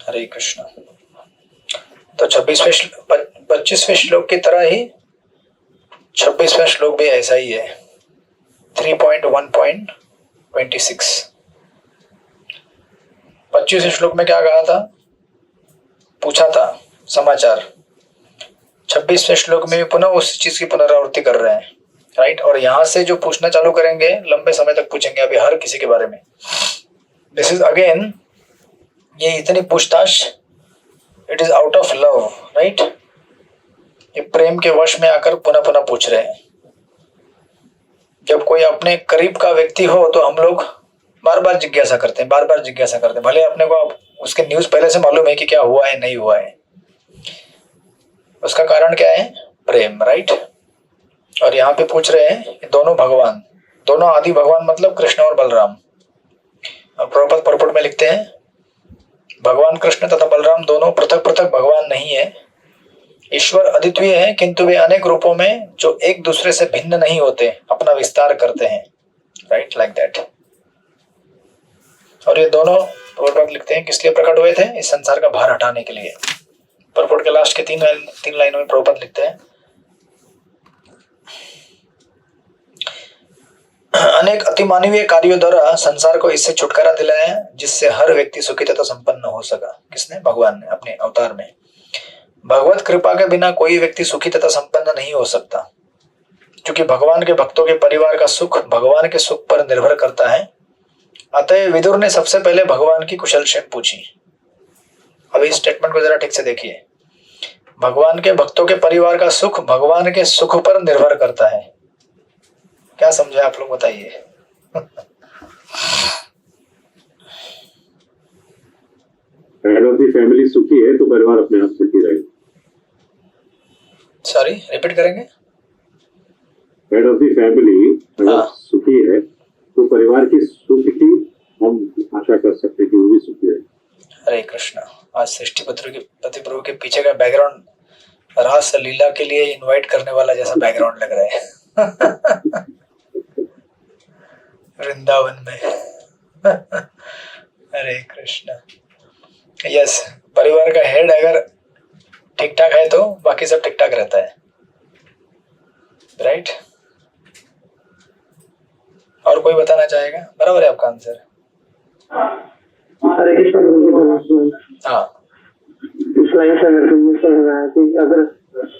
हरे कृष्ण। तो 25वें श्लोक की तरह ही 26वें श्लोक भी ऐसा ही है। 3.1.26। 25वें श्लोक में क्या कहा था, पूछा था समाचार। 26वें श्लोक में भी पुनः उस चीज की पुनरावृत्ति कर रहे हैं, राइट। और यहां से जो पूछना चालू करेंगे लंबे समय तक पूछेंगे अभी हर किसी के बारे में। दिस इज अगेन, ये इतनी पूछताछ, it is out of love, right. ये प्रेम के वश में आकर पुनः पुनः पूछ रहे हैं। जब कोई अपने करीब का व्यक्ति हो तो हम लोग बार बार जिज्ञासा करते हैं, बार बार जिज्ञासा करते हैं, भले अपने को उसके न्यूज पहले से मालूम है कि क्या हुआ है नहीं हुआ है। उसका कारण क्या है, प्रेम, राइट। और यहाँ पे पूछ रहे हैं दोनों भगवान, दोनों आदि भगवान मतलब कृष्ण और बलराम। और प्रभुपाद परपट में लिखते हैं भगवान कृष्ण तथा बलराम दोनों पृथक पृथक भगवान नहीं है। ईश्वर अद्वितीय है, किंतु वे अनेक रूपों में जो एक दूसरे से भिन्न नहीं होते अपना विस्तार करते हैं, राइट, लाइक दैट। और ये दोनों प्रभुपाद लिखते हैं किस लिए प्रकट हुए थे, इस संसार का भार हटाने के लिए। परपट के लास्ट के तीन लाइनों में प्रभुपाद लिखते हैं अनेक अतिमानवीय कार्यों द्वारा संसार को इससे छुटकारा दिलाया जिससे हर व्यक्ति सुखी तथा संपन्न हो सका। किसने, भगवान ने अपने अवतार में। भगवत कृपा के बिना कोई व्यक्ति सुखी तथा संपन्न नहीं हो सकता, क्योंकि भगवान के भक्तों के परिवार का सुख भगवान के सुख पर निर्भर करता है। अतः विदुर ने सबसे पहले भगवान की कुशलक्षेम पूछी। अभी इस स्टेटमेंट को जरा ठीक से देखिए। भगवान के भक्तों के परिवार का सुख भगवान के सुख पर निर्भर करता है। क्या समझे आप लोग, बताइए। हेड ऑफ द फैमिली सुखी है तो परिवार अपने आप सुखी रहेगा। सॉरी, रिपीट करेंगे। हेड ऑफ द फैमिली अगर सुखी है तो परिवार की सुख की हम आशा कर सकते हैं कि वो भी सुखी है। हरे कृष्ण। आज सृष्टि पति प्रभु के पीछे का बैकग्राउंड रास लीला के लिए इनवाइट करने वाला जैसा बैकग्राउंड लग रहा है वृंदावन में। हरे कृष्ण। यस, परिवार का हेड अगर ठीक ठाक है तो बाकी सब ठीक ठाक रहता है, राइट। और कोई बताना चाहेगा? बराबर है आपका आंसर। हरे कृष्ण। हाँ, इस लाइन से मेरे को ये समझ आया कि अगर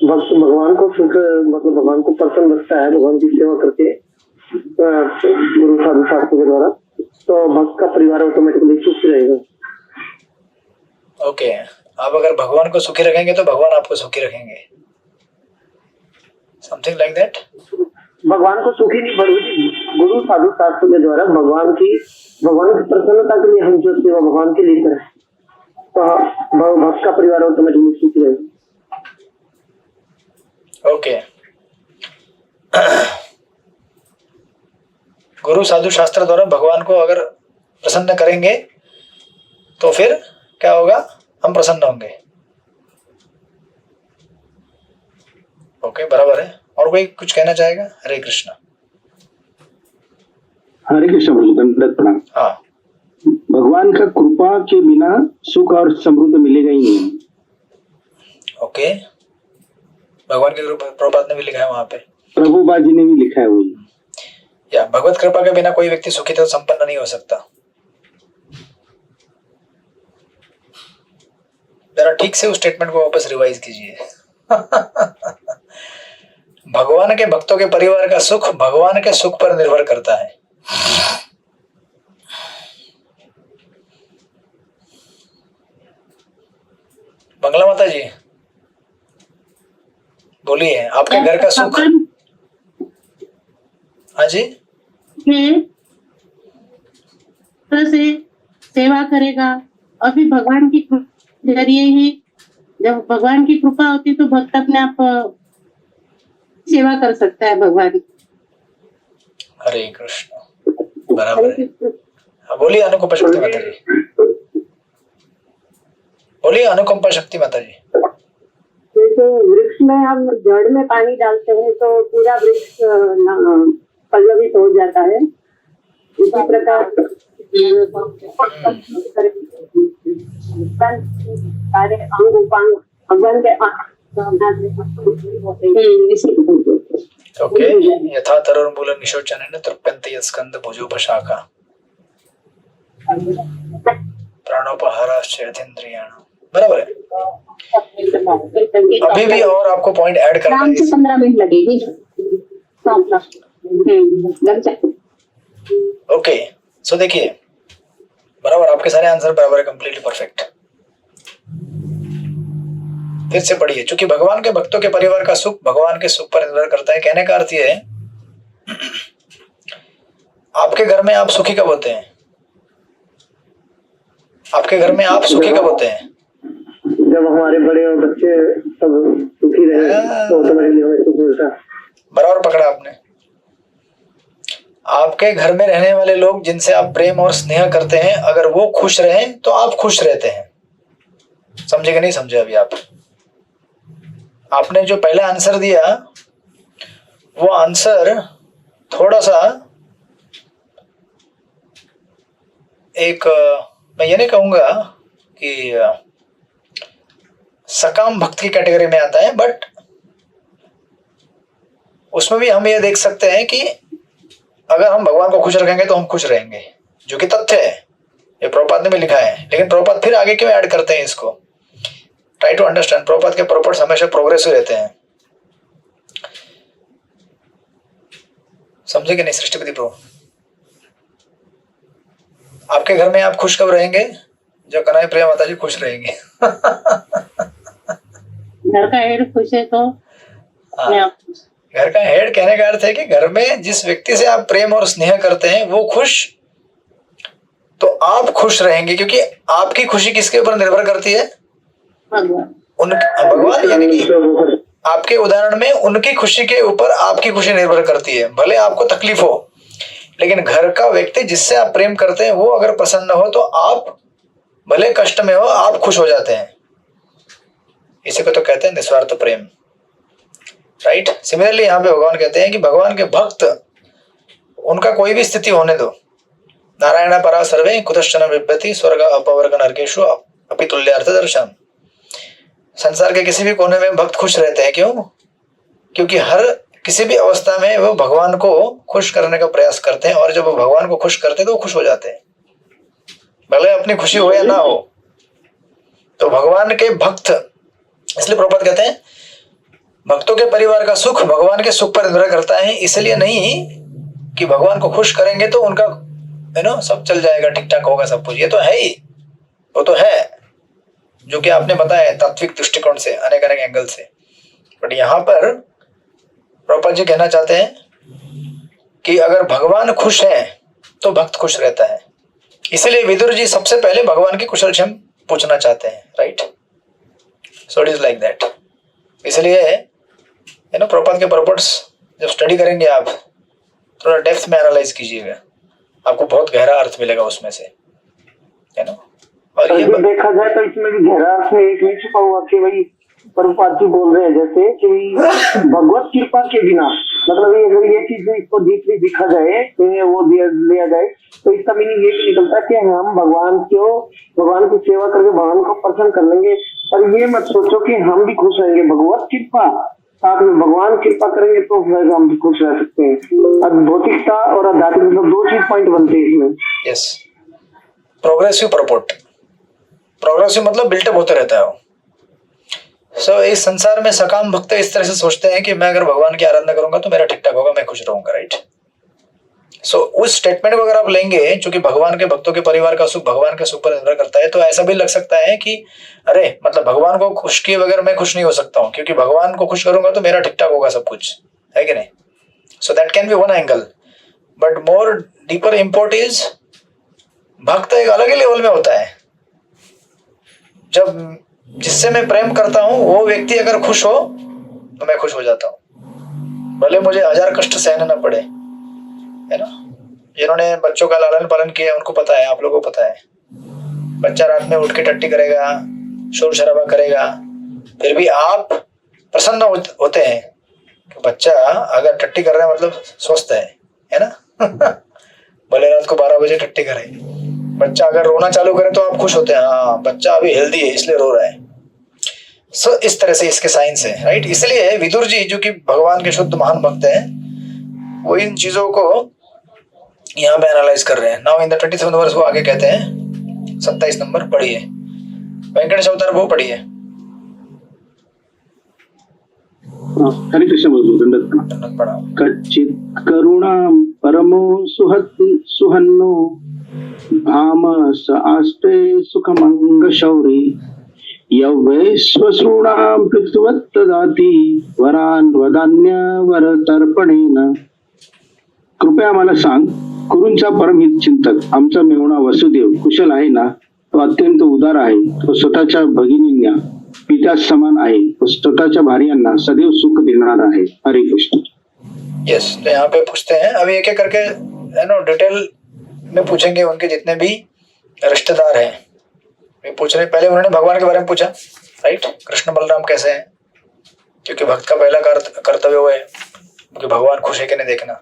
भक्त भगवान को सुख, मतलब भगवान को प्रसन्न रखता है भगवान की सेवा करके गुरु साधु शास्त्र के द्वारा, तो भक्त का परिवार ऑटोमेटिकली सुख रहेगा। ओके। आप अगर भगवान को सुखी रखेंगे तो भगवान आपको सुखी रखेंगे, समथिंग लाइक दैट। भगवान को सुखी नहीं, गुरु साधु शास्त्र के द्वारा भगवान की प्रसन्नता के लिए हम जो सेवा भगवान के लिए करें तो भक्त का परिवार ऑटोमेटिकली सुखी रहेगा। ओके। गुरु साधु शास्त्र द्वारा भगवान को अगर प्रसन्न करेंगे तो फिर क्या होगा, हम प्रसन्न होंगे। ओके, बराबर है। और कोई कुछ कहना चाहेगा? हरे कृष्ण। हरे कृष्ण प्रभु, दंडवत प्रणाम। हाँ, भगवान का कृपा के बिना सुख और समृद्धि मिलेगा ही नहीं। ओके। भगवान के प्रभुपाद ने भी लिखा है वहां पे, प्रभुपाद जी ने भी लिखा है वही। या भगवत कृपा के बिना कोई व्यक्ति सुखी तथा संपन्न नहीं हो सकता। जरा ठीक से उस स्टेटमेंट को वापस रिवाइज कीजिए। भगवान के भक्तों के परिवार का सुख भगवान के सुख पर निर्भर करता है। बंगला माता जी बोलिए, आपके घर का सुख। हाँ जी, से सेवा करेगा और फिर भगवान की जरिए ही, जब भगवान की कृपा होती तो भक्त अपने आप सेवा कर सकता है भगवान की। हरे कृष्ण, बराबर है। बोलिए अनुकंपा शक्ति माता जी, बोलिए अनुकंपा शक्ति माता जी। जैसे वृक्ष में हम जड़ में पानी डालते हैं तो पूरा वृक्ष पल्लवित हो जाता है, इसी प्रकार सारे अंग उपांग भगवान के ओके, यथा तरुर्मूल निशोचनेन तृप्यन्ते यत्स्कन्ध भुजोपशाखा प्राणोपहाराश्चेतीन्द्रियाणाम्। बराबर है। अभी भी और आपको पॉइंट ऐड करना है। 15 मिनट लगेगी। ओके, सो देखिए, बराबर आपके सारे आंसर बराबर है, कंप्लीटली परफेक्ट। फिर से पढ़िए, चूंकि भगवान के भक्तों के परिवार का सुख भगवान के सुख पर निर्भर करता है। कहने का अर्थ ये है, आपके घर में आप सुखी कब होते हैं? आपके घर में आप सुखी कब होते हैं? जब हमारे बड़े और बच्चे सब सुखी रहे तो ऑटोमेटिकली हमें सुख मिलता है। बराबर पकड़ा आपने। आपके घर में रहने वाले लोग जिनसे आप प्रेम और स्नेह करते हैं, अगर वो खुश रहें तो आप खुश रहते हैं। समझे कि नहीं समझे? अभी आपने जो पहला आंसर दिया वो आंसर थोड़ा सा एक, मैं ये नहीं कहूंगा कि सकाम भक्त की कैटेगरी में आता है, बट उसमें भी हम ये देख सकते हैं कि अगर हम भगवान को खुश रखेंगे तो हम खुश रहेंगे, जो कि तथ्य है। ये प्रभुपाद ने भी लिखा है, लेकिन प्रभुपाद फिर आगे क्यों ऐड करते हैं इसको? Try to understand. प्रभुपाद के प्रॉपर्ट्स हमेशा प्रोग्रेसिव रहते हैं। समझे कि नहीं सृष्टिपति प्रभु? आपके घर में आप खुश कब रहेंगे? जब कन्हैया प्रिया माता जी खुश रहेंगे। घर का हेड खुश है तो घर का हेड कहने का अर्थ है कि घर में जिस व्यक्ति से आप प्रेम और स्नेह करते हैं वो खुश, तो आप खुश रहेंगे, क्योंकि आपकी खुशी किसके ऊपर निर्भर करती है? भगवान। यानी कि आपके उदाहरण में उनकी खुशी के ऊपर आपकी खुशी निर्भर करती है। भले आपको तकलीफ हो, लेकिन घर का व्यक्ति जिससे आप प्रेम करते हैं वो अगर प्रसन्न हो तो आप भले कष्ट में हो आप खुश हो जाते हैं। इसी को तो कहते हैं निस्वार्थ प्रेम, राइट। सिमिलरली यहाँ पे भगवान कहते हैं कि भगवान के भक्त, उनका कोई भी स्थिति होने दो, नारायण परा सर्वे कुतश्चन बिभ्यति स्वर्ग अपवर्ग नरकेषु अपि तुल्यार्थ दर्शन। संसार के किसी भी कोने में भक्त खुश रहते हैं। क्यों? क्योंकि हर किसी भी अवस्था में वो भगवान को खुश करने का प्रयास करते हैं, और जब वो भगवान को खुश करते हैं तो वो खुश हो जाते हैं, भले अपनी खुशी हो या ना हो। तो भगवान के भक्त, इसलिए प्रभुपाद कहते हैं भक्तों के परिवार का सुख भगवान के सुख पर निर्भर करता है। इसलिए नहीं कि भगवान को खुश करेंगे तो उनका सब चल जाएगा, ठीक ठाक होगा सब कुछ। ये तो है ही, वो तो है जो कि आपने बताया तात्विक दृष्टिकोण से, अनेक अनेक एंगल से। बट यहाँ पर प्रभुपाद जी कहना चाहते हैं कि अगर भगवान खुश है तो भक्त खुश रहता है। इसलिए विदुर जी सबसे पहले भगवान की कुशलक्षेम पूछना चाहते हैं, right. So it is like that. इसलिए प्रभुपाद के पर्पट्स जब स्टडी करेंगे आप, थोड़ा डेप्थ में एनालाइज कीजिएगा, आपको बहुत गहरा अर्थ मिलेगा उसमें से, है ना। और ये देखा जाए तो इसमें भी गहरा अर्थ एक नहीं छुपा हुआ कि भाई प्रभुपाद जी बोल रहे हैं जैसे कि भगवत कृपा के बिना, मतलब अगर ये चीज इसको डीपली दिखा जाए, वो लिया जाए, तो इसका मीनिंग ये निकलता है कि हम भगवान की सेवा करके भगवान को प्रसन्न कर लेंगे। और ये मत सोचो कि हम भी खुश रहेंगे, भगवत कृपा साथ में भगवान कृपा करेंगे तो फिर हम भी खुश रह सकते हैं। अब भौतिकता और आध्यात्मिकता दो चीज पॉइंट बनते हैं इसमें। यस, प्रोग्रेसिव प्रपोर्ट। प्रोग्रेसिव मतलब बिल्टअप होते रहता है। सो इस संसार में सकाम भक्त इस तरह से सोचते हैं कि मैं अगर भगवान की आराधना करूंगा तो मेरा ठीक ठाक होगा, मैं खुश रहूंगा, राइट। सो उस स्टेटमेंट को अगर आप लेंगे, चूंकि भगवान के भक्तों के परिवार का सुख भगवान के सुख पर निर्भर करता है, तो ऐसा भी लग सकता है कि अरे मतलब भगवान को खुश किए बगैर मैं खुश नहीं हो सकता हूँ, क्योंकि भगवान को खुश करूंगा तो मेरा ठीक ठाक होगा सब कुछ, है कि नहीं। So that can be one angle, but more deeper import is भक्त एक अलग ही लेवल में होता है। जब जिससे मैं प्रेम करता हूं वो व्यक्ति अगर खुश हो तो मैं खुश हो जाता हूं, भले मुझे 1000 कष्ट सहने ना पड़े, है ना। जिन्होंने बच्चों का लालन पालन किया उनको पता है, आप लोगों को पता है, बच्चा रात में उठ के टट्टी करेगा, शोर शराबा करेगा, फिर भी आप प्रसन्न होते हैं कि बच्चा अगर टट्टी कर रहा है मतलब स्वस्थ है ना। भले रात को 12 बजे टट्टी करे, बच्चा अगर रोना चालू करे तो आप खुश होते हैं, हाँ बच्चा अभी हेल्दी है इसलिए रो रहा है। सो इस तरह से इसके साइंस है, राइट। इसलिए विदुर जी जो कि भगवान के शुद्ध महान भक्त हैं, वो इन चीजों को यहाँ पे एनालाइज कर रहे हैं। नाउ इन द 27 वर्स वो आगे कहते हैं, 27 नंबर पढ़िए, वेंकटेश अवतार वो पढ़िए। हरे कृष्ण बोल, दंडवत प्रणाम। कच्चित करुणा परमो सुहन्नो भाम स आस्ते सुखमंग शौरी यवै स्वसृणां पृथ्वत् ददाति वरान् वदान्य वरतर्पणेन। कृपया मला सांग, कुरूंचा परमहित चिंतक आमचा मेहुणा वसुदेव कुशल आहे ना? तो अत्यंत उदार आहे, तो स्वतःच्या भगिनींना पिता समान आहे, तो स्वतःच्या भार्यांना सदैव सुख देणार आहे। हरे कृष्ण। यस, तो यहाँ पे पूछते हैं, अभी एक एक करके है ना डिटेल में पूछेंगे उनके जितने भी रिश्तेदार हैं। ये पूछ रहे, पहले उन्होंने भगवान के बारे में पूछा, राइट, कृष्ण बलराम कैसे हैं, क्योंकि भक्त का पहला कर्तव्य वो है कि भगवान खुश है कि नहीं देखना।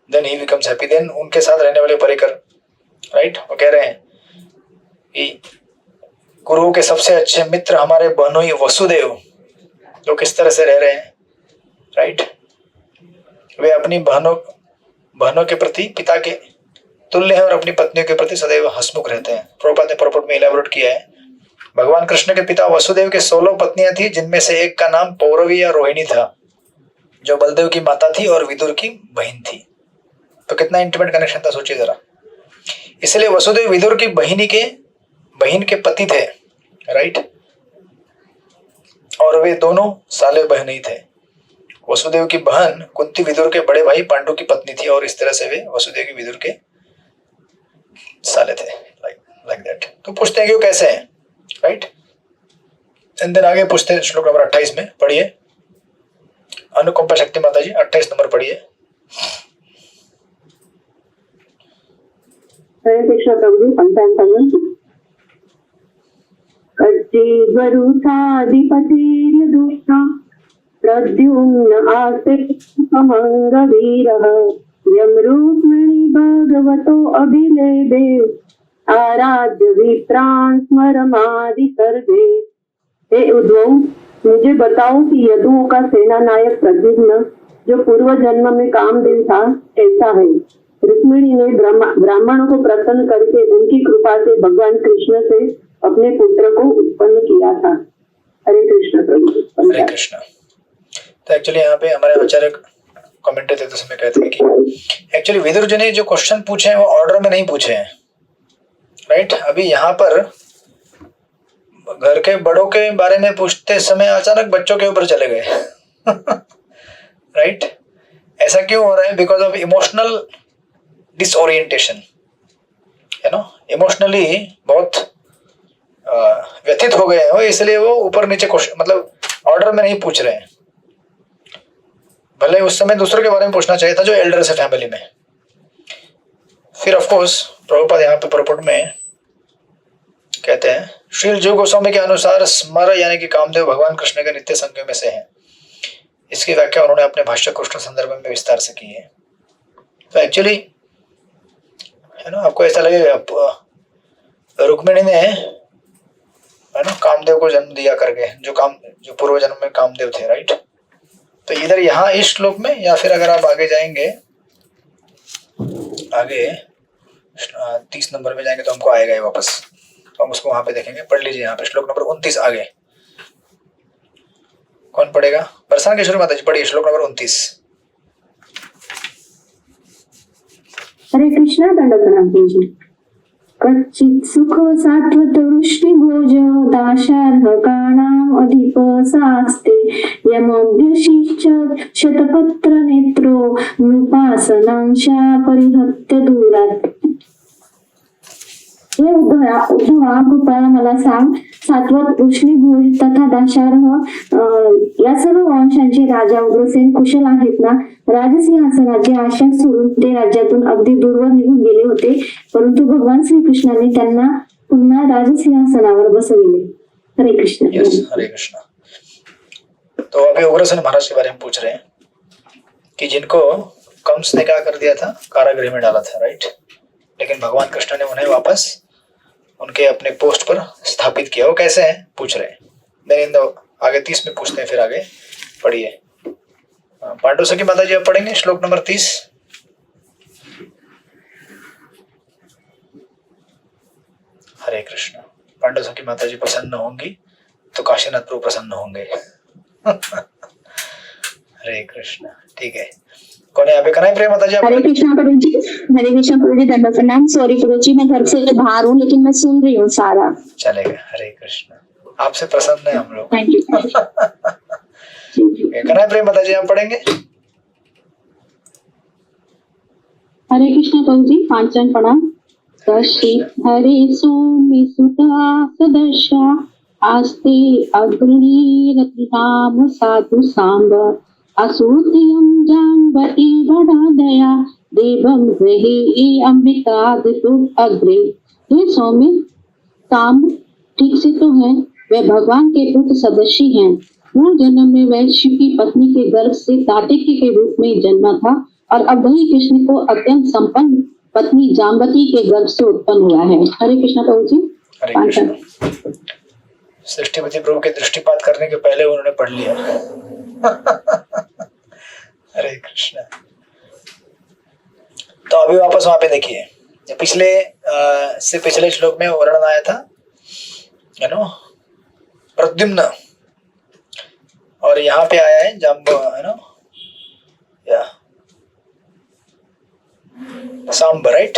Then he becomes happy. Then उनके साथ रहने वाले परिकर, राइट, वो कह रहे हैं कि गुरु के सबसे अच्छे मित्र हमारे बहनोई वसुदेव, जो किस तरह से रह रहे हैं, राइट। वे अपनी बहनों के प्रति पिता के तुल्य हैं और अपनी पत्नियों के प्रति सदैव हंसमुख रहते हैं। प्रभुपाद ने प्रॉपर्ट में इलैबोरेट किया है। भगवान कृष्ण के पिता वसुदेव के 16 पत्नियां थी, जिनमें से एक का नाम पौरवी या रोहिणी था, जो बलदेव की माता थी और विदुर की बहन थी। तो कितना इंटीमेट कनेक्शन था, सोचिए जरा। इसलिए वसुदेव विदुर की बहन के पति थे, राइट, और वे दोनों साले बहन ही थे। वसुदेव की बहन कुंती विदुर के बड़े भाई पांडु की पत्नी थी, और इस तरह से वे वसुदेव की विदुर के साले थे, लाइक दैट। तो पूछते हैं कि वो कैसे हैं, राइट। एंड देन आगे पूछते हैं श्लोक नंबर 28 में, पढ़िए। अनुकंपा शक्ति माता जी 28 नंबर पढ़िए। हरे कृष्ण प्रभु जी, 55 कच्चिद्वरुथाधिपतिर्यदुष्टा प्रद्युम्न आस्ते सुखमंगवीरः यं रुक्मिणी भगवतो अभिलेदे आराध्य विप्रान् स्मरमादि सर्वे। हे उद्धव, मुझे बताओ कि यदुओं का सेना नायक प्रद्युम्न, जो पूर्व जन्म में कामदेव था, कैसा है? रुक्मिणी ने ब्राह्मणों को प्रसन्न करके उनकी कृपा से भगवान कृष्ण से अपने पुत्र को उत्पन्न किया था। हरे कृष्ण प्रभु। हरे कृष्ण। तो एक्चुअली यहाँ पे हमारे आचार्य कमेंट देते समय कहते हैं कि एक्चुअली विदुर जी ने जो क्वेश्चन पूछे हैं वो ऑर्डर में नहीं पूछे हैं, राइट। अभी यहाँ पर घर के बड़ों के बारे में पूछते समय अचानक बच्चों के ऊपर चले गए, राइट। ऐसा क्यों हो रहा है? बिकॉज ऑफ इमोशनल डिसओरिएंटेशन, है ना। इमोशनली बहुत व्यथित हो गए हैं वो, इसलिए वो ऊपर नीचे मतलब ऑर्डर में नहीं पूछ रहे हैं। भले उस समय दूसरों के बारे में पूछना चाहिए था जो एल्डर्स है फैमिली में। फिर ऑफ कोर्स प्रभुपाद यहाँ पे प्रॉपर्ट में कहते हैं, श्रील जीव गोस्वामी के अनुसार स्मर यानी कि कामदेव भगवान कृष्ण के नित्य संज्ञों में से हैं। इसकी व्याख्या उन्होंने अपने भाष्य कृष्ण संदर्भ में विस्तार से की है। तो एक्चुअली है ना, आपको ऐसा लगेगा रुक्मिणी ने, है ना, कामदेव को जन्म दिया करके, जो पूर्व जन्म में कामदेव थे, राइट। तो इधर यहाँ इस श्लोक में, या फिर अगर आप आगे जाएंगे, आगे 30 नंबर में जाएंगे तो हमको आएगा ये वापस, तो हम उसको वहां पे देखेंगे। पढ़ लीजिए यहाँ पे श्लोक नंबर 29 आगे। कौन पढ़ेगा? बरसाना किशोरी माता जी पढ़िए श्लोक नंबर 29। हरे कृष्णा। दंड प्रणाम जी। कच्चित् सुख सात्वत वृष्टि भोज दाशार्हकाणाम् अधिप सास्ते यमोऽभ्यशिष्यत् शतपत्र नेत्रो नृपासनांशा परिहत्य दूरात्। हे उद्धवा, कृपया मला सांग, सात्वत वृष्णिभोज तथा दाशार्ह या सर्व वंशांचे राजा उग्रसेन कुशल आहेत ना? राजसिंहासनाची आशा सोडून ते राज्यातून अगदी दूरवर निघून गेले होते, परंतु भगवान श्रीकृष्णाने त्यांना पुन्हा राजसिंहासनावर बसविले। हरे कृष्ण। हरे कृष्ण। तो अभी उग्रसेन महाराज के बारे में पूछ रहे हैं कि जिनको कंस ने क्या कर दिया था, कारागृह में डाला था, राइट। लेकिन भगवान कृष्ण ने उन्हें वापस उनके अपने पोस्ट पर स्थापित किया। वो कैसे हैं पूछ रहे हैं। देन आगे 30 में पूछते हैं, फिर आगे पढ़िए। पांडु सखी माता जी आप पढ़ेंगे श्लोक नंबर 30। हरे कृष्ण। पांडु सखी माता जी प्रसन्न होंगी तो काशीनाथ प्रभु प्रसन्न होंगे। हरे कृष्ण। ठीक है, कौन है यहाँ पे? कनाई प्रिया माता जी आप? हरे कृष्णा प्रभु जी। हरे कृष्णा प्रभु जी, दंडवत प्रणाम। सॉरी प्रभु जी, मैं घर से बाहर हूँ लेकिन मैं सुन रही हूँ सारा। चलेगा। हरे कृष्ण। आपसे प्रसन्न है हम लोग। Thank you. कनाई प्रिया माता जी आप पढ़ेंगे? हरे कृष्णा प्रभु जी, पांचन प्रणाम। कश्य हरे सोम्य सुता सदर्शा आस्ते अग्रणी रतिनाम साधु सांब असूत्यम जानवती बड़ा दया देवम ग्रहे अंबिका दितु अग्रे। हे सौम्य, काम ठीक से तो है, वे भगवान के पुत्र सदस्य हैं। पूर्व जन्म में वैश्य की पत्नी के गर्भ से ताटिकी के रूप में जन्मा था और अब वही कृष्ण को अत्यंत संपन्न पत्नी जाम्बती के गर्भ से उत्पन्न हुआ है। हरे कृष्ण प्रभु जी। हरे कृष्ण। सृष्टिपति प्रभु के दृष्टिपात करने के पहले उन्होंने पढ़ लिया। हरे कृष्ण। तो अभी वापस वहां पे देखिए, पिछले श्लोक में वर्णन आया था प्रद्युम्न, और यहाँ पे आया है सांब, राइट।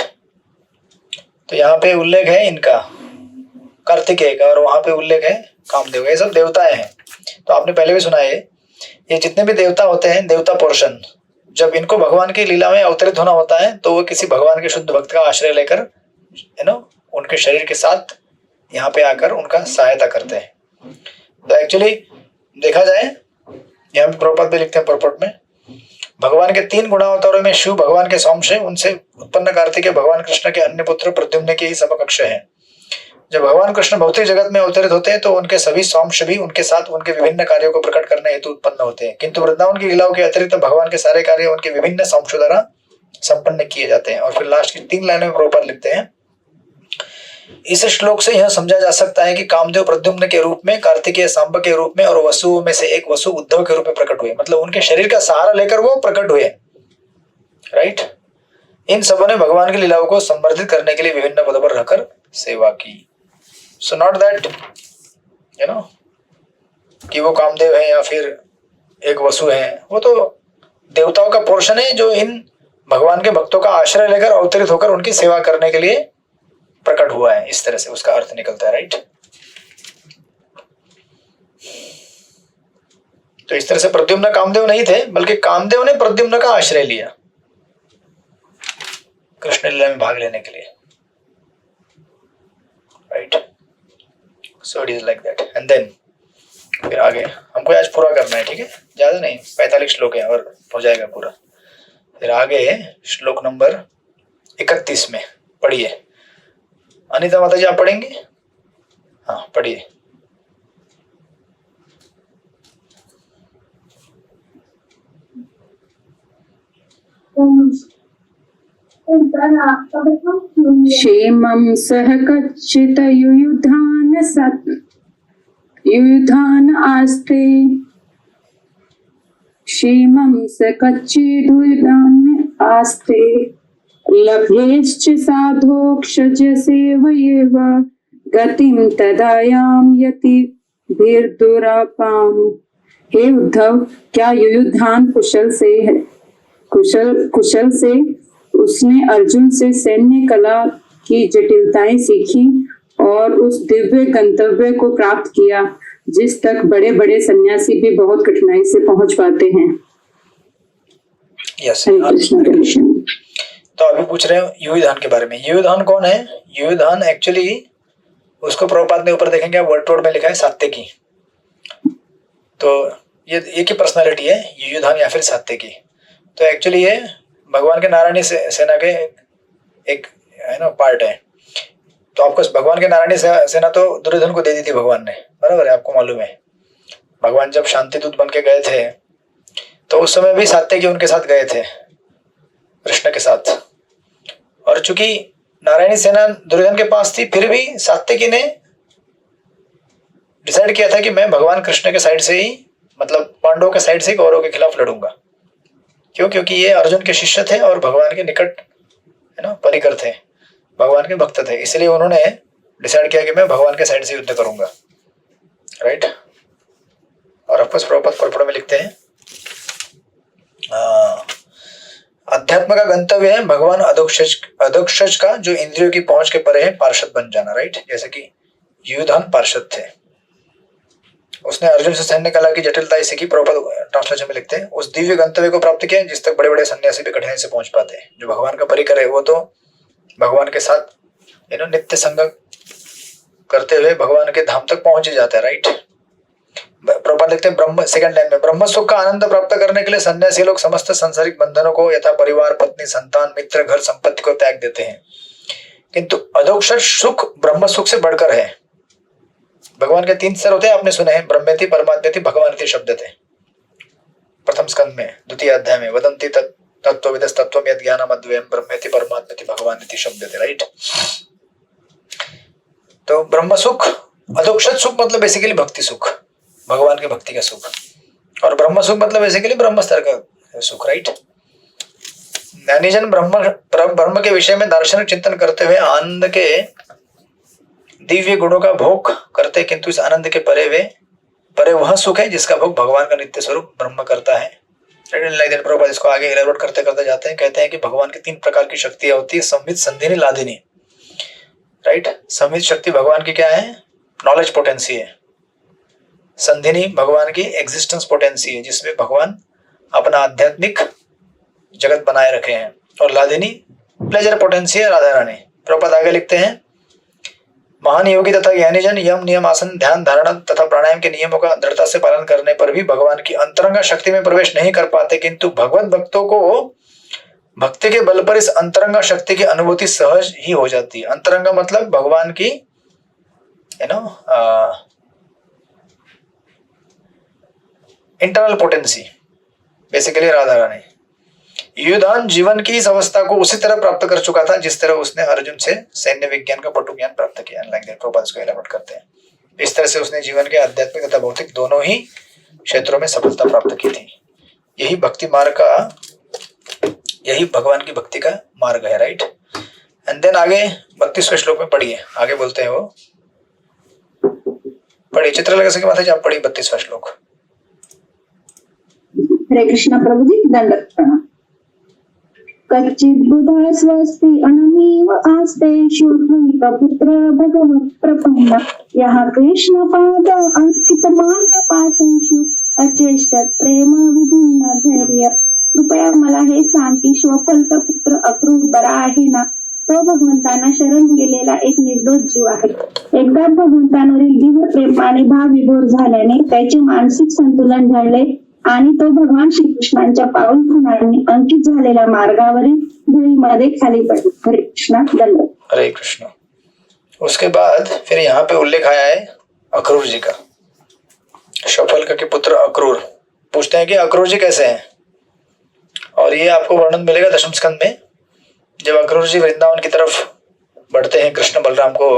तो यहाँ पे उल्लेख है इनका कार्तिकेय का, और वहां पे उल्लेख है कामदेव। ये सब देवताएं हैं। तो आपने पहले भी सुना है, ये जितने भी देवता होते हैं, देवता पोर्शन, जब इनको भगवान की लीला में अवतरित होना होता है तो वो किसी भगवान के शुद्ध भक्त का आश्रय लेकर उनके शरीर के साथ यहाँ पे आकर उनका सहायता करते हैं। तो एक्चुअली देखा जाए, यहाँ पे प्रभुपाद भी लिखते हैं परपट में, भगवान के 3 गुणावतारों में शिव भगवान के सौंश है, उनसे उत्पन्न कार्तिकेय भगवान कृष्ण के अन्य पुत्र प्रद्युम्न के ही समकक्ष है। जब भगवान कृष्ण भौतिक जगत में अवतरित होते हैं तो उनके सभी सौंश भी उनके साथ उनके विभिन्न कार्यों को प्रकट करने हेतु उत्पन्न होते हैं, किंतु वृंदावन की लीलाओं के अतिरिक्त भगवान के सारे कार्य उनके विभिन्न सौंशों द्वारा संपन्न किए जाते हैं। और फिर लास्ट की 3 लाइनों में प्रभुपाद लिखते हैं, इस श्लोक से यह समझा जा सकता है कि कामदेव प्रद्युम्न के रूप में, कार्तिकेय सांब के रूप में, और वसुओं में से एक वसु उद्धव के रूप में प्रकट हुए। मतलब उनके शरीर का सहारा लेकर वो प्रकट हुए, राइट। इन सबों ने भगवान की लीलाओं को संवर्धित करने के लिए विभिन्न पदों पर रहकर सेवा की। सो नॉट दैट कि वो कामदेव है या फिर एक वसु है, वो तो देवताओं का पोर्शन है जो इन भगवान के भक्तों का आश्रय लेकर अवतरित होकर उनकी सेवा करने के लिए प्रकट हुआ है। इस तरह से उसका अर्थ निकलता है, राइट। तो इस तरह से प्रद्युम्न कामदेव नहीं थे, बल्कि कामदेव ने प्रद्युम्न का आश्रय लिया कृष्ण लीला में भाग लेने के लिए, right. So it is like that. And then फिर आगे हमको आज पूरा करना है, ठीक है, ज्यादा नहीं, 45 श्लोक है और हो जाएगा पूरा। फिर आगे श्लोक नंबर 31 में पढ़िए। अनिता माता जी आप पढ़ेंगे? हाँ पढ़िए। क्षेमं सह कच्चित् युयुधान आस्ते क्षेमं स कच्चिदुयुधान आस्ते लभ्येश्च साधोक्षज सेवयेव गतिं तदायां यतिभिर्दुरापाम्। हे उद्धव, क्या युयुधान कुशल से उसने अर्जुन से सैन्य कला की जटिलताएं सीखी और उस दिव्य गंतव्य को प्राप्त किया जिस तक बड़े बड़े सन्यासी भी बहुत कठिनाई से पहुंच पाते हैं। यस। कृष्ण। तो अभी पूछ रहे हैं युयुधान के बारे में। युयुधान कौन है? युयुधान एक्चुअली उसको प्रभुपाद ने ऊपर देखेंगे वर्ड टू वर्ड में लिखा है सात्यकी। तो ये एक ही पर्सनालिटी है युयुधान या फिर सात्यकी। तो एक्चुअली ये भगवान के नारायणी सेना के एक पार्ट है। तो आपको भगवान के नारायणी सेना तो दुर्योधन को दे दी थी भगवान ने, बराबर है, आपको मालूम है। भगवान जब शांति दूत बन के गए थे तो उस समय भी सात्यकी उनके साथ गए थे कृष्ण के साथ। और चूंकि नारायणी सेना दुर्योधन के पास थी, फिर भी सात्यकी ने डिसाइड किया था कि मैं भगवान कृष्ण के साइड से ही, मतलब पांडवों के साइड से ही कौरवों के खिलाफ लड़ूंगा। क्यों? क्योंकि ये अर्जुन के शिष्य थे और भगवान के निकट, है ना, परिकर थे, भगवान के भक्त थे, इसलिए उन्होंने डिसाइड किया कि मैं भगवान के साइड से युद्ध करूंगा। राइट। और ऑफकोर्स प्रॉपर में लिखते हैं अध्यात्म का गंतव्य है भगवान अधोक्षज का, जो इंद्रियों की पहुंच के परे है, पार्षद बन जाना। राइट। जैसे कि युधान पार्षद थे, उसने अर्जुन से सैन्य कला की जटिलता इसी की प्रॉपर ट्रांसलेशन में लिखते हैं, उस दिव्य गंतव्य को प्राप्त किया जिस तक बड़े बड़े सन्यासी भी कठिनाई से पहुंच पाते हैं। जो भगवान का परिकर है वो तो भगवान के साथ नित्य संग करते हुए भगवान के धाम तक पहुंच ही जाता है। राइट। प्रॉपर लिखते हैं ब्रह्म, सेकंड लाइन में, ब्रह्म सुख का आनंद प्राप्त करने के लिए सन्यासी लोग समस्त सांसारिक बंधनों को यथा परिवार, पत्नी, संतान, मित्र, घर, संपत्ति को त्याग देते हैं, किंतु अधोक्षज सुख ब्रह्म सुख से बढ़कर है। भगवान के 3 स्तर होते हैं, आपने सुने हैं, ब्रह्मेति, परमात्मेति, भगवानिति शब्द थे प्रथम स्कंद में, द्वितीय अध्याय में, वदंती तत्त्वविदस् तत्त्वम् यद् ज्ञानम् अद्वयम् ब्रह्मेति परमात्मेति भगवानिति शब्द थे। राइट। तो ब्रह्म सुख, अधोक्षज सुख मतलब बेसिकली भक्ति सुख, भगवान के भक्ति का सुख, और ब्रह्म सुख मतलब बेसिकली ब्रह्म स्तर का सुख। राइट। ज्ञानीजन ब्रह्म के विषय में दार्शनिक चिंतन करते हुए आनंद के दिव्य गुणों का भोग करते, किंतु इस आनंद के परे वह सुख है जिसका भोग भगवान का नित्य स्वरूप ब्रह्म करता है। प्रभुपाद इसको आगे इलेबोरेट करते करते जाते हैं, कहते हैं कि भगवान की 3 प्रकार की शक्तियां होती है, संवित, संधिनी, लादिनी। राइट। संवित शक्ति भगवान की क्या है? नॉलेज पोटेंसी है। संधिनी भगवान की एग्जिस्टेंस पोटेंसी है, जिसमें भगवान अपना आध्यात्मिक जगत बनाए रखे हैं, और लादिनी प्लेजर पोटेंसी है, राधा रानी। प्रभुपाद आगे लिखते हैं, महान योगी तथा ज्ञानीजन यम, नियम, आसन, ध्यान, धारणा तथा प्राणायाम के नियमों का दृढ़ता से पालन करने पर भी भगवान की अंतरंग शक्ति में प्रवेश नहीं कर पाते, किंतु भगवत भक्तों को भक्ति के बल पर इस अंतरंग शक्ति की अनुभूति सहज ही हो जाती है। अंतरंग मतलब भगवान की internal potency, basically Radha Rani. युधान जीवन की इस अवस्था को उसी तरह प्राप्त कर चुका था जिस तरह उसने अर्जुन से सैन्य विज्ञान का पटु ज्ञान प्राप्त किया। प्रभुपाद को एलाबोरेट करते हैं, इस तरह से उसने जीवन के आध्यात्मिक तथा भौतिक दोनों ही क्षेत्रों में सफलता प्राप्त की थी। यही भक्ति मार्ग का, यही भगवान की भक्ति का मार्ग है। राइट। एंड देन आगे 32वें श्लोक में पढ़िए, आगे बोलते हैं वो, पढ़िए चित्रलेखा के माता जी, आप पढ़िए 32वां श्लोक। हरे कृष्ण प्रभु जी, दंडवत प्रणाम। कच्चित् बुधा स्वस्ति अनमीव आस्तेषु पुत्र भगवत् प्रपन्न यः कृष्ण पाद अंकित मार्ग पाशेषु अचेष्ट प्रेम विभिन्न धैर्य। कृपया मला हे सांग की श्वपल का पुत्र अक्रूर बरा आहे ना? तो भगवंतांना शरण गेलेला एक निर्दोष जीव आहे। एकदा भगवंतांवरील दिव्य प्रेमाने भावविभोर झाल्याने त्याचे मानसिक संतुलन ढळले आणि तो भगवान श्रीकृष्णांच्या पाऊल खुणांनी अंकित झालेल्या मार्गावरील धुळीमध्ये खाली पडला। हरे कृष्ण, दंडवत। हरे कृष्ण। उसके बाद फिर यहाँ पे उल्लेख आया है अक्रूर जी का, श्वपल्क के पुत्र अक्रूर। पूछते हैं कि अक्रूर जी कैसे हैं, और ये आपको वर्णन मिलेगा 10वें स्कंद में, जब अक्रूर जी वृंदावन की तरफ बढ़ते हैं कृष्ण बलराम को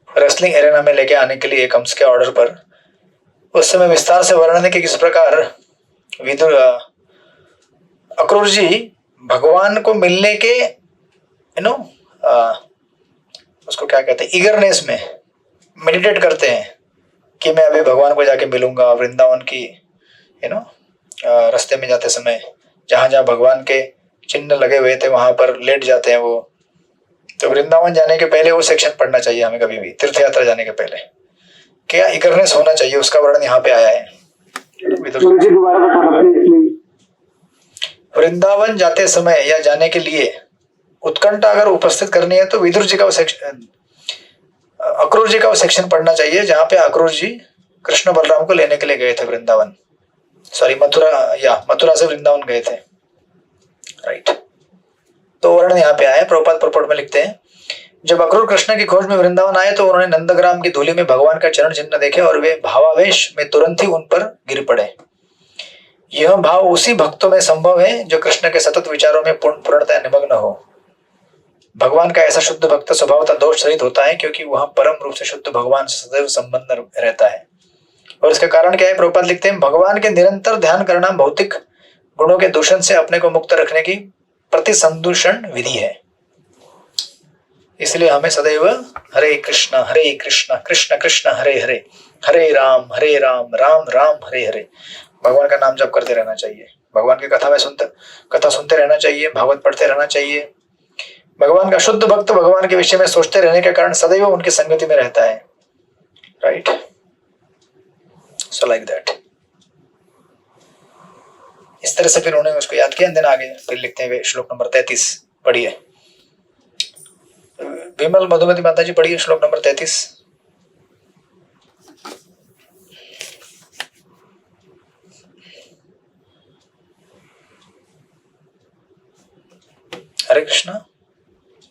रेसलिंग एरेना में लेके आने के लिए कंस के ऑर्डर पर। उस समय विस्तार से वर्णन है कि किस प्रकार विदुर अक्रूर जी भगवान को मिलने के उसको क्या कहते हैं, ईगरनेस में मेडिटेट करते हैं कि मैं अभी भगवान को जाके मिलूंगा। वृंदावन की रास्ते में जाते समय जहां जहां भगवान के चिन्ह लगे हुए थे वहां पर लेट जाते हैं वो। तो वृंदावन जाने के पहले वो सेक्शन पढ़ना चाहिए हमें, कभी भी तीर्थ यात्रा जाने के पहले क्या इगरनेस होना चाहिए, उसका वर्णन यहाँ पे आया है। वृंदावन जाते समय या जाने के लिए उत्कंठा अगर उपस्थित करनी है तो विदुर जी का अक्रूर जी का वो सेक्शन पढ़ना चाहिए जहां पे अक्रूर जी कृष्ण बलराम को लेने के लिए गए थे वृंदावन, सॉरी मथुरा से वृंदावन गए थे। राइट। तो वर्णन यहाँ पे आया है। प्रभुपाद पurport में लिखते हैं, जब अक्रूर कृष्ण की खोज में वृंदावन आए तो उन्होंने नंदग्राम की धूलि में भगवान का चरण चिन्ह देखे और वे भावावेश में तुरंत ही उन पर गिर पड़े। यह भाव उसी भक्तों में संभव है जो कृष्ण के सतत विचारों में पूर्णतः निमग्न हो। भगवान का ऐसा शुद्ध भक्त स्वभावतः दोष रहित होता है क्योंकि वह परम रूप से शुद्ध भगवान से सदैव संबंध रहता है। और इसका कारण क्या है? प्रभुपाद लिखते हैं, भगवान के निरंतर ध्यान करना भौतिक गुणों के दूषण से अपने को मुक्त रखने की प्रतिसंदूषण विधि है। इसलिए हमें सदैव हरे कृष्ण कृष्ण कृष्ण हरे हरे, हरे राम राम राम हरे हरे भगवान का नाम जप करते रहना चाहिए। भगवान की कथा सुनते रहना चाहिए, भागवत पढ़ते रहना चाहिए। भगवान का शुद्ध भक्त भगवान के विषय में सोचते रहने के कारण सदैव उनकी संगति में रहता है। Right, so like that. इस तरह से फिर उन्होंने उसको याद किया। दिन आगे फिर लिखते हैं श्लोक नंबर 33 पढ़िए। विमल मधुमती माता जी पढ़िए श्लोक नंबर 33। हरे कृष्णा,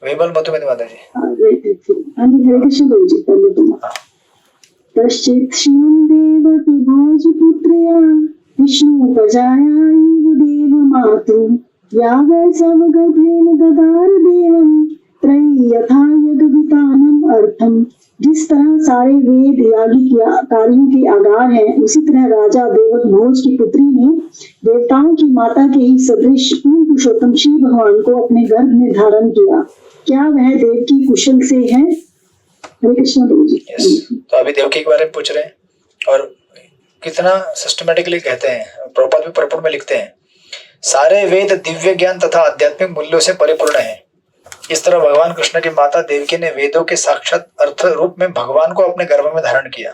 विमल मधुमती माता जी। हरे कृष्ण गुरु जी, पहले तुम। तश्चित् श्रीमन्देव भोजपुत्रया विष्णु प्रजायायैव देवमातु या वै सवगर्भेण ददार देवं त्रयी यथा यज्ञवितानम् अर्थम। जिस तरह सारे वेद यागिक कार्यों के आधार हैं, उसी तरह राजा देवक भोज की पुत्री ने देवताओं की माता के ही सदृश पूर्ण पुरुषोत्तम श्री भगवान को अपने गर्भ में धारण किया। क्या वह देव की कुशल से है? हरे कृष्ण गुरु जी। तो अभी देवकी के बारे में पूछ रहे हैं और कितना सिस्टमेटिकली कहते हैं। प्रभुपाद भी परपुर में लिखते हैं, सारे वेद दिव्य ज्ञान तथा आध्यात्मिक मूल्यों से परिपूर्ण हैं। इस तरह भगवान कृष्ण की माता देवकी ने वेदों के साक्षात अर्थ रूप में भगवान को अपने गर्भ में धारण किया।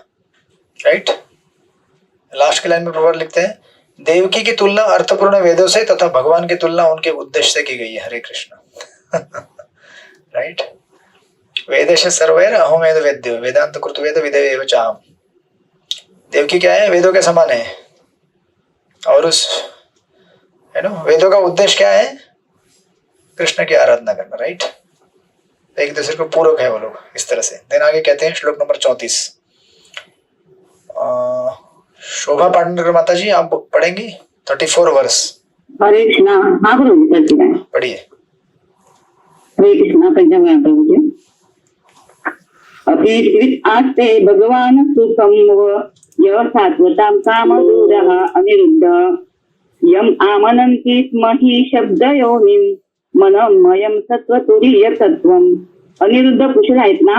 राइट, लास्ट की लाइन में प्रभुपाद लिखते हैं, देवकी की तुलना अर्थपूर्ण वेदों से तथा भगवान की तुलना उनके उद्देश्य से की गई है। हरे कृष्ण। राइट, वेदेश सर्वैर अहोमेद वेद्यो वेदांत कृत वेद विदेव चाम। देवकी क्या है? वेदों के समान है। और उस वेदों का उद्देश्य क्या है? कृष्ण की आराधना करना। राइट, एक दूसरे को पूरक है वो लोग इस तरह से। दिन आगे कहते हैं श्लोक नंबर 34। शोभा पाटनकर माता जी आप पढ़ेंगी 34 वर्ष। हरे कृष्णा। हाँ गुरु जी, करती हैं। पढ़िए। हरे कृष्णा। पंचम प्रभु जी। अपि आस्ते भगवान सुखम य सात्वतां कामदूरः अनिरुद्ध यम आमनन्ति स्म हि शब्दयोनिं मनमयं सत्वतुरीय तत्वम। अनिरुद्ध कुशल आहेत ना,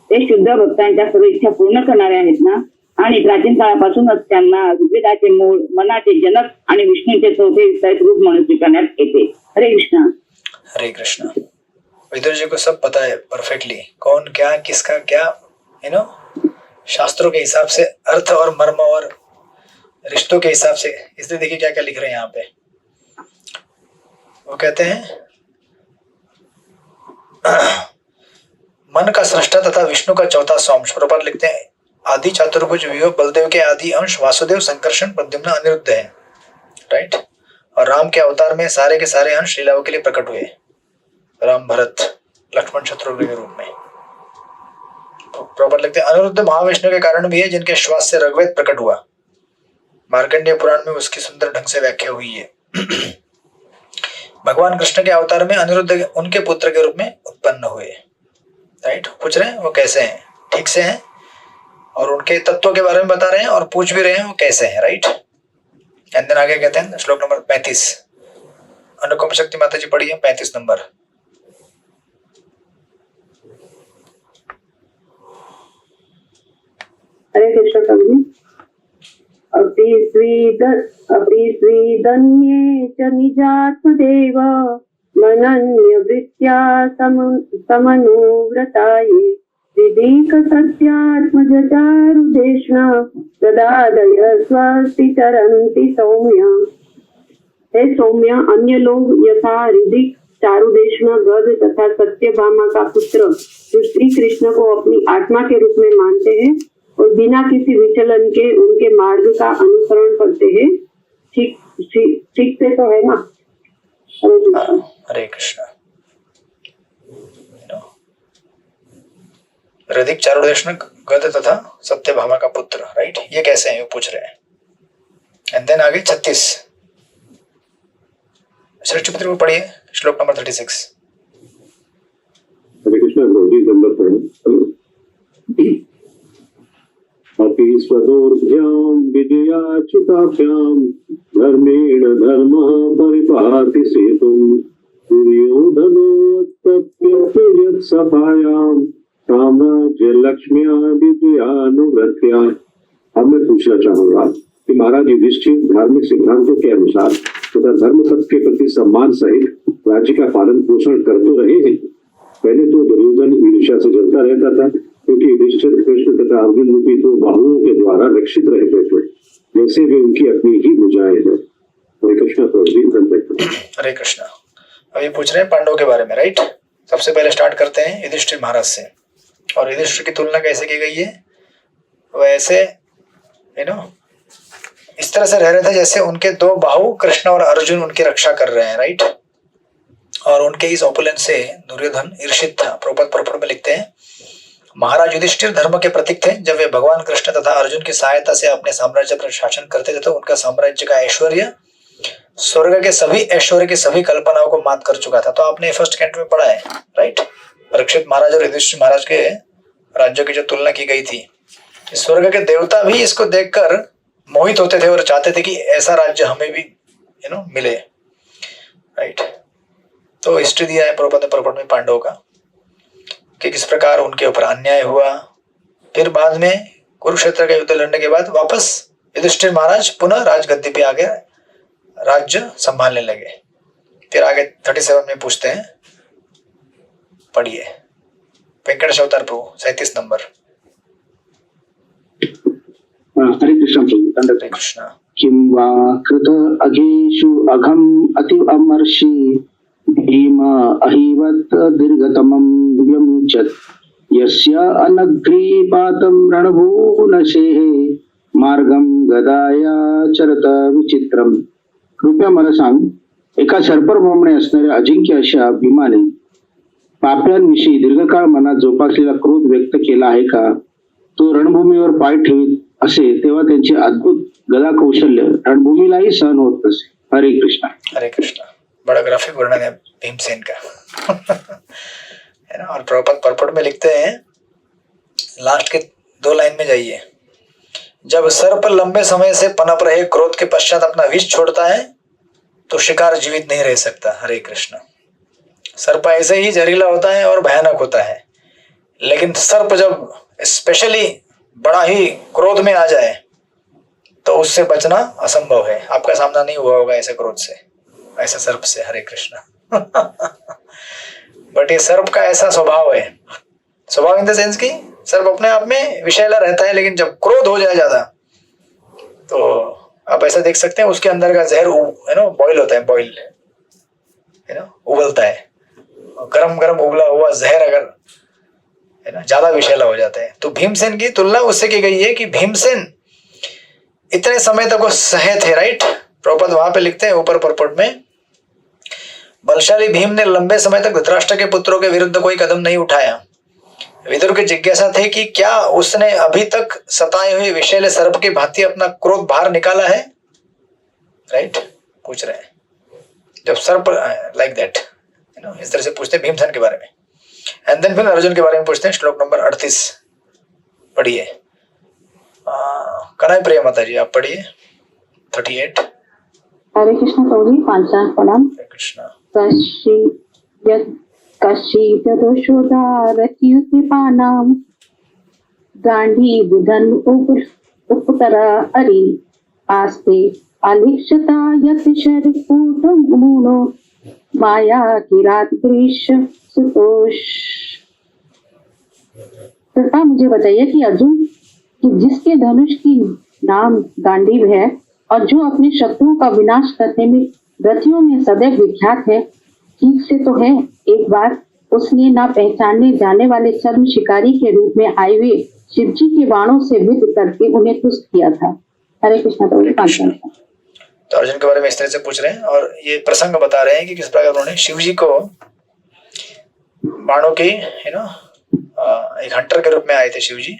ते शुद्ध भक्तांच्या सर्व इच्छा पूर्ण करणारे आहेत ना, आणि प्राचीन काळापासूनच त्यांना ऋग्वेदाचे मूळ, मनाचे जनक आणि विष्णूचे चौथे विस्तारित रूप म्हणून स्वीकारण्यात येते। हरे कृष्णा। हरे कृष्णा। विदुर जी को सब पता है परफेक्टली, कौन क्या किसका क्या, शास्त्रों के हिसाब से अर्थ और मर्म और रिश्तों के हिसाब से। इसलिए देखिए क्या क्या लिख रहे हैं यहाँ पे। वो कहते हैं मन का सृष्टा तथा विष्णु का चौथा अंश। प्रभुपाद लिखते हैं, आदि चतुर्भुज वियोग बलदेव के आदि अंश वासुदेव, संकर्षण, प्रद्युम्न, अनिरुद्ध है। राइट, और राम के अवतार में सारे के सारे अंश लीलाओं के लिए प्रकट हुए। राम, भरत, लक्ष्मण, शत्रुघ्न के रूप में। प्रभुपाद लिखते हैं, अनिरुद्ध महाविष्णु के कारण भी है, जिनके श्वास से ऋग्वेद प्रकट हुआ। मार्कंडेय पुराण में उसकी सुंदर ढंग से व्याख्या हुई है। भगवान कृष्ण के अवतार में अनिरुद्ध उनके पुत्र के रूप में उत्पन्न हुए। राइट, पूछ रहे हैं वो कैसे हैं? ठीक से हैं, और उनके तत्वों के बारे में बता रहे हैं और पूछ भी रहे हैं वो कैसे हैं। राइट, एंड आगे कहते हैं श्लोक नंबर 35। अनुपम शक्ति माता जी पढ़िए 35 नंबर। हरे कृष्ण प्रभु जी। अपि स्वीदन्ये च निजात्मदेव मनन्यवृत्त्या समनुव्रताये विधिक सत्यात्मजचारुदेष्णा प्रदादय स्वस्ति चरन्ति सौम्य। हे सौम्य, अन्य लोग यथा ऋदिक, चारुदेष्णा, गद तथा सत्यभामा का पुत्र श्री कृष्ण को अपनी आत्मा के रूप में मानते हैं और बिना किसी विचलन के उनके मार्ग का अनुसरण करते हैं। ठीक से तो है ना? हरे कृष्ण। ऋदिक, चारुदेष्ण, गद तथा सत्यभामा का पुत्र। राइट, ये कैसे हैं वो पूछ रहे हैं। एंड देन आगे 36 सृष्टि पुत्र को पढ़िए श्लोक नंबर 36। अपि स्वदोर्भ्यां विजयाच्युताभ्यां धर्मेण धर्मः परिपाति सेतुं दुर्योधनोत्तप्य सभायां साम्राज्य लक्ष्म्या विजयानुव्रत्या। अब मैं पूछना चाहूंगा कि महाराज युधिष्ठिर धार्मिक सिद्धांतों के अनुसार तथा धर्म पथ के प्रति सम्मान सहित राज्य का पालन पोषण कर तो रहे हैं। पहले तो दुर्योधन ईर्ष्या से जलता रहता था क्योंकि युधिष्ठिर कृष्ण तथा अर्जुन रूपी दो बाहुओं के द्वारा रक्षित रहते थे, जैसे भी उनकी अपनी ही भुजाएं हैं। हरे कृष्णा प्रभु जी। हरे कृष्णा। अब ये पूछ रहे हैं पांडवों के बारे में, राइट। सबसे पहले स्टार्ट करते हैं युधिष्ठिर महाराज से। और युधिष्ठिर की तुलना कैसे की गई है? वैसे इस तरह से रह रहे थे जैसे उनके दो बाहु कृष्ण और अर्जुन उनकी रक्षा कर रहे हैं, राइट। और उनके इस ओपुलेंस से दुर्योधन ईर्षित था। प्रपद परपड़ में लिखते हैं, महाराज युधिष्ठिर धर्म के प्रतीक थे। जब वे भगवान कृष्ण तथा अर्जुन की सहायता से अपने साम्राज्य पर शासन करते थे तो उनका साम्राज्य का ऐश्वर्य स्वर्ग के सभी ऐश्वर्य की सभी कल्पनाओं को मात कर चुका था। तो आपने फर्स्ट कैंट में पढ़ा है, राइट। परीक्षित महाराज और युधिष्ठिर महाराज के राज्यों की जो तुलना की गई थी, स्वर्ग के देवता भी इसको देखकर मोहित होते थे और चाहते थे कि ऐसा राज्य हमें भी मिले, राइट। तो हिस्ट्री दिया है प्रपद परपड़ में पांडवों का कि किस प्रकार उनके ऊपर अन्याय हुआ। फिर बाद में कुरुक्षेत्र का युद्ध लड़ने के बाद वापस युधिष्ठिर महाराज पुनः राजगद्दी पे आगे राज्य संभालने लगे। फिर आगे 37 में पूछते हैं, पढ़िए वेंकटेश अवतार प्रभु 37 नंबर। हरे कृष्ण प्रभु। हरे कृष्णा। किं वा कृत अघेषु अघम अति अमर्षि भीम अहिवत् दीर्घतमं व्यमुचत् यस्य अनग्रीपातं रणभूनशेः मार्गम गदाया चरत विचित्रम। कृपया मला सांग, एका सर्पप्रमाणे असणाऱ्या अजिंक्य अशा भीमाने पाप्यांविषयी दीर्घकाळ मनात जोपासलेला क्रोध व्यक्त केला आहे का? तो रणभूमीवर पाय ठेवीत असे तेव्हा त्यांचे अद्भुत गदा कौशल्य रणभूमीलाही सहन होत नसे। हरे कृष्णा। हरे कृष्णा। बड़ा ग्राफिक वर्णन है भीमसेन का है ना। और प्रपद परपड़ में लिखते हैं, लास्ट के 2 लाइन में जाइए, जब सर्प लंबे समय से पनप रहे क्रोध के पश्चात अपना विष छोड़ता है तो शिकार जीवित नहीं रह सकता। हरे कृष्ण। सर्प ऐसे ही जहरीला होता है और भयानक होता है, लेकिन सर्प जब स्पेशली बड़ा ही क्रोध में आ जाए तो उससे बचना असंभव है। आपका सामना नहीं हुआ होगा ऐसे क्रोध से, ऐसे सर्प से। हरे कृष्ण। बट ये सर्प का ऐसा स्वभाव है, स्वभाव इन द सेंस की सर्प अपने आप में विषैला रहता है, लेकिन जब क्रोध हो जाए ज्यादा तो आप ऐसा देख सकते हैं उसके अंदर का जहर बॉइल होता है, बॉइल उबलता है। गरम गरम उबला हुआ जहर अगर ज्यादा विषैला हो जाता है। तो भीमसेन की तुलना उससे की गई है कि भीमसेन इतने समय तक वो सहे थे, राइट। प्रभुपाद वहां पे लिखते हैं ऊपर परपट में, बलशाली भीम ने लंबे समय तक धृतराष्ट्र के पुत्रों के विरुद्ध कोई कदम नहीं उठाया। विदुर की जिज्ञासा थी कि क्या उसने अभी तक सताए हुए विषैले सर्प की भांति अपना क्रोध बाहर निकाला है, राइट। पूछ रहे हैं जब सर्प लाइक दैट इस तरह से पूछते हैं भीमसेन के बारे में। एंड देन फिर अर्जुन के बारे में पूछते हैं। श्लोक नंबर 38 पढ़िए। कनाई प्रिय माता जी आप पढ़िए 38। हरे कृष्ण प्रभु जी। पांचाल प्रणाम। हरे कृष्णा। कश्चिदोषोदारचियुतिपानां गांडीवधन उपतरा अरि आस्ते अलिक्षता यतिशरपूतं मुनो माया किरात ग्रीश सुतोष। कृपया मुझे बताइए कि अर्जुन जिसके धनुष की नाम गांडीव है और जो अपने शत्रुओं का विनाश करने में रथियों में सदैव विख्यात है, ठीक से तो है। एक बार उसने ना पहचानने जाने वाले सर्व शिकारी के रूप में आए हुए शिवजी के बाणों से विद करके उन्हें तुष्ट किया था। हरे कृष्ण। तो अर्जुन के बारे में इस तरह से पूछ रहे हैं और ये प्रसंग बता रहे हैं कि किस प्रकार उन्होंने शिवजी को बाणों की एक हंटर के रूप में आए थे शिवजी।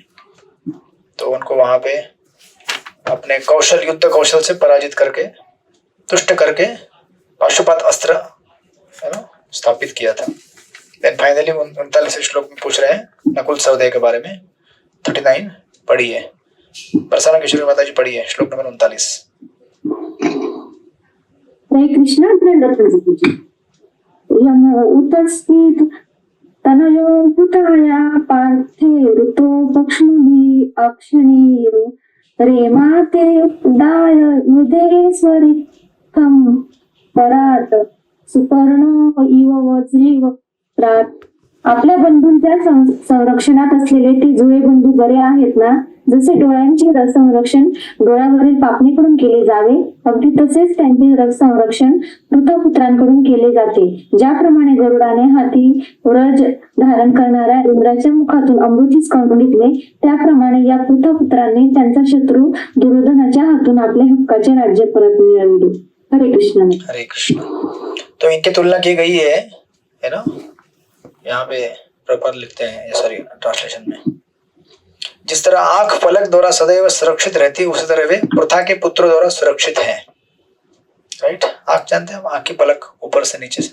तो उनको वहां पे अपने युद्ध कौशल से पराजित करके तुष्ट करके पाशुपात अस्त्र स्थापित किया था। देन फाइनली 39 श्लोक में पूछ रहे हैं नकुल सहदेव के बारे में। 39 पढ़िए, प्रसन्न किशोरी माता जी पढ़िए श्लोक नंबर 39। हरे कृष्णा दंडवत जी। यमो उत्स्थित तनयो भूताया पार्थे ऋतो पक्ष्मभि अक्षणीयो रेमाते उदाय मुदेश्वरी कम परात सुपर्णो इव वज्रीव प्रात। आपल्या बंधूंच्या संरक्षणात असलेले ते जुळे बंधू बरे आहेत ना? जसे डोळ्यांचे संरक्षण डोळ्यावरील पापणीकडून केले जावे, अगदी तसेच त्यांचे संरक्षण पृथपुत्रांकडून केले जाते। ज्याप्रमाणे गरुडाने हाती व्रज धारण करणाऱ्या इंद्राच्या मुखातून अमृत हिसकावून घेतले, त्याप्रमाणे या पृथपुत्रांनी त्यांचा शत्रू दुर्योधनाच्या हातून आपल्या हक्काचे राज्य परत मिळविले। हरे कृष्ण। हरे कृष्ण। तो इनकी तुलना की गई है ना, यहाँ पे प्रॉपर लिखते हैं, सॉरी ट्रांसलेशन में, जिस तरह आंख पलक द्वारा सदैव सुरक्षित रहती है, उसी तरह वे पृथा के पुत्र द्वारा सुरक्षित हैं। राइट, आंख जानते हैं, आंख की पलक ऊपर से नीचे से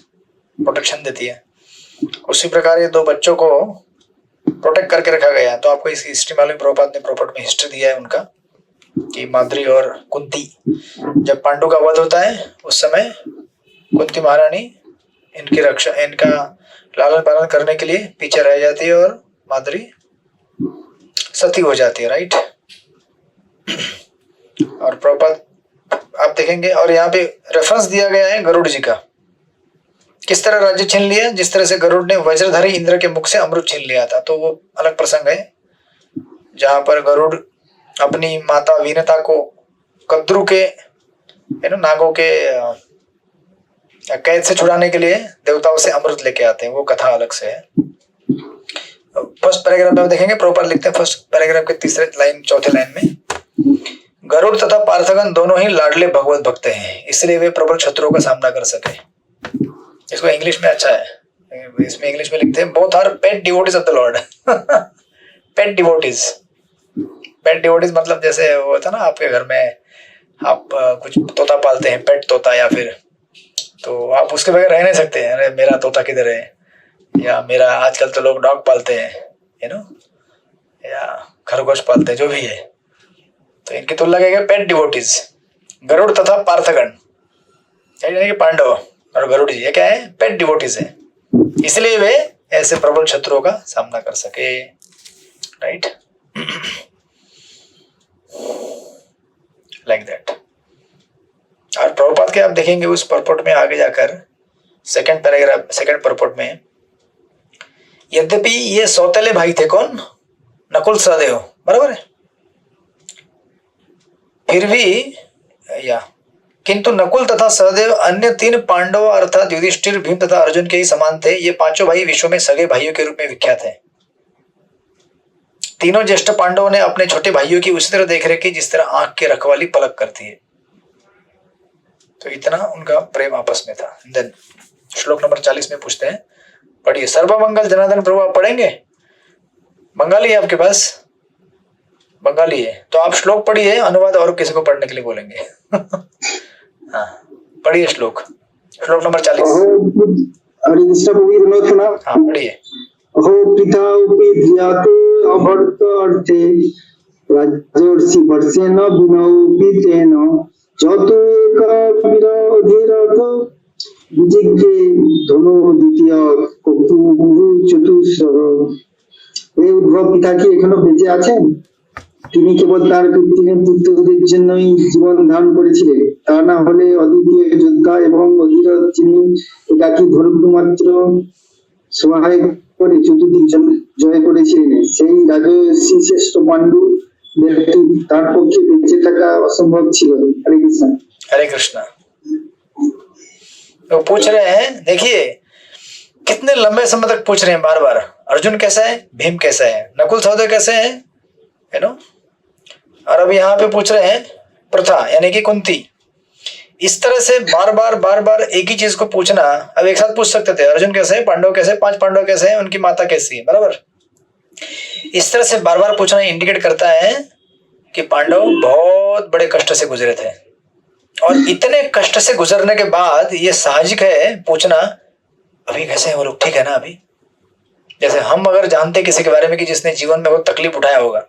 प्रोटेक्शन देती है, उसी प्रकार ये दो बच्चों को प्रोटेक्ट करके रखा गया है। तो आपको इस हिस्ट्री मालूम, प्रभुपाद ने प्रॉपर्ट में हिस्ट्री दिया है उनका कि माद्री और कुंती, जब पांडु का वध होता है उस समय कुंती महारानी इनकी रक्षा, इनका लालन पालन करने के लिए पीछे रह जाती है और माद्री सती हो जाती है। राइट, और प्रभुपाद आप देखेंगे, और यहाँ पे रेफरेंस दिया गया है गरुड़ जी का, किस तरह राज्य छीन लिया, जिस तरह से गरुड़ ने वज्रधारी इंद्र के मुख से अमृत छीन लिया था। तो वो अलग प्रसंग है जहां पर गरुड़ अपनी माता वीनता को कद्रु के नागों के कैद से छुड़ाने के लिए देवताओं से अमृत लेके आते हैं, वो कथा अलग से है। फर्स्ट पैराग्राफ में देखेंगे, प्रॉपर लिखते हैं फर्स्ट पैराग्राफ के तीसरे लाइन चौथे लाइन में, गरुड़ तथा पार्थगण दोनों ही लाडले भगवत भक्त हैं, इसलिए वे प्रबल शत्रुओं का सामना कर सके। इसको इंग्लिश में अच्छा है, इसमें इंग्लिश में लिखते हैं both are pet devotees of the Lord. Pet devotees, pet devotees मतलब जैसे वो होता ना, आपके घर में आप कुछ तोता पालते हैं, पेट तोता, या फिर तो आप उसके बगैर रह नहीं सकते। अरे मेरा तोता किधर है, या मेरा, आजकल तो लोग डॉग पालते हैं या खरगोश पालते हैं, जो भी है। तो इनकी तुलना क्या है, पेट डिवोटीज, गरुड़ तथा पार्थगण, यानी कि पांडव और गरुड़ जी, ये क्या है, पेट डिवोटीज है, इसलिए वे ऐसे प्रबल शत्रुओं का सामना कर सके। Right, like that. और प्रभुपाद के आप देखेंगे उस परपोर्ट में आगे जाकर सेकंड पैराग्राफ, सेकंड परपोर्ट में, यद्यपि ये सौतेले भाई थे, कौन, नकुल सहदेव, बराबर है, फिर भी किंतु नकुल तथा सहदेव अन्य 3 पांडवों अर्थात युधिष्ठिर, भीम तथा अर्जुन के ही समान थे। ये पांचों भाई विश्व में सगे भाइयों के रूप में विख्यात हैं। तीनों ज्येष्ठ पांडवों ने अपने छोटे भाइयों की उसी तरह देखरेख की जिस तरह आंख की रखवाली पलक करती है। तो इतना उनका प्रेम आपस में था। देन श्लोक नंबर 40 में पूछते हैं, पढ़िए, सर्वमंगल जनार्दन प्रभु, आप पढ़ेंगे? बंगाली है आपके पास? बंगाली है तो आप श्लोक पढ़िए, अनुवाद और किसी को पढ़ने के लिए बोलेंगे। हाँ, पढ़िए श्लोक नंबर 40। हरे कृष्ण प्रभु, हाँ पढ़िए। अहो पिता उपीद्याते अभर्त अर्थे राजर्षि वर्षेण विनौपितेन चतु एक विरोधिरथ विजिज्ञे धनु द्वितीय कपुरु चतुस्सह। এই উদ্ভব পিতা কি এখনো বেঁচে আছেন? তিনি কেবল তার পুত্রদের জন্যই জীবন ধারণ করেছিলেন, তা না হলে অদ্বিতীয় যোদ্ধা এবং অধীর যিনি একাকী ধনুক মাত্র সহায় করে চতুর্দিক জয় করেছিলেন, সেই রাজর্ষি শ্রেষ্ঠ পাণ্ডু ব্যক্তি, তার পক্ষে বেঁচে থাকা অসম্ভব ছিল। হরে কৃষ্ণ। हरे कृष्णा। तो पूछ रहे हैं, देखिए कितने लंबे समय तक पूछ रहे हैं बार बार, अर्जुन कैसा है, भीम कैसा है, नकुल सहदेव कैसे हैं, और अब यहाँ पे पूछ रहे हैं प्रथा यानी कि कुंती। इस तरह से बार बार एक ही चीज को पूछना, अब एक साथ पूछ सकते थे अर्जुन कैसे है, पांडव कैसे, 5 पांडव कैसे हैं, उनकी माता कैसी है, बराबर। इस तरह से बार बार पूछना इंडिकेट करता है कि पांडव बहुत बड़े कष्ट से गुजरे थे, और इतने कष्ट से गुजरने के बाद ये साहजिक है पूछना, अभी कैसे हैं वो लोग, ठीक है ना अभी? जैसे हम अगर जानते किसी के बारे में कि जिसने जीवन में बहुत तकलीफ उठाया होगा,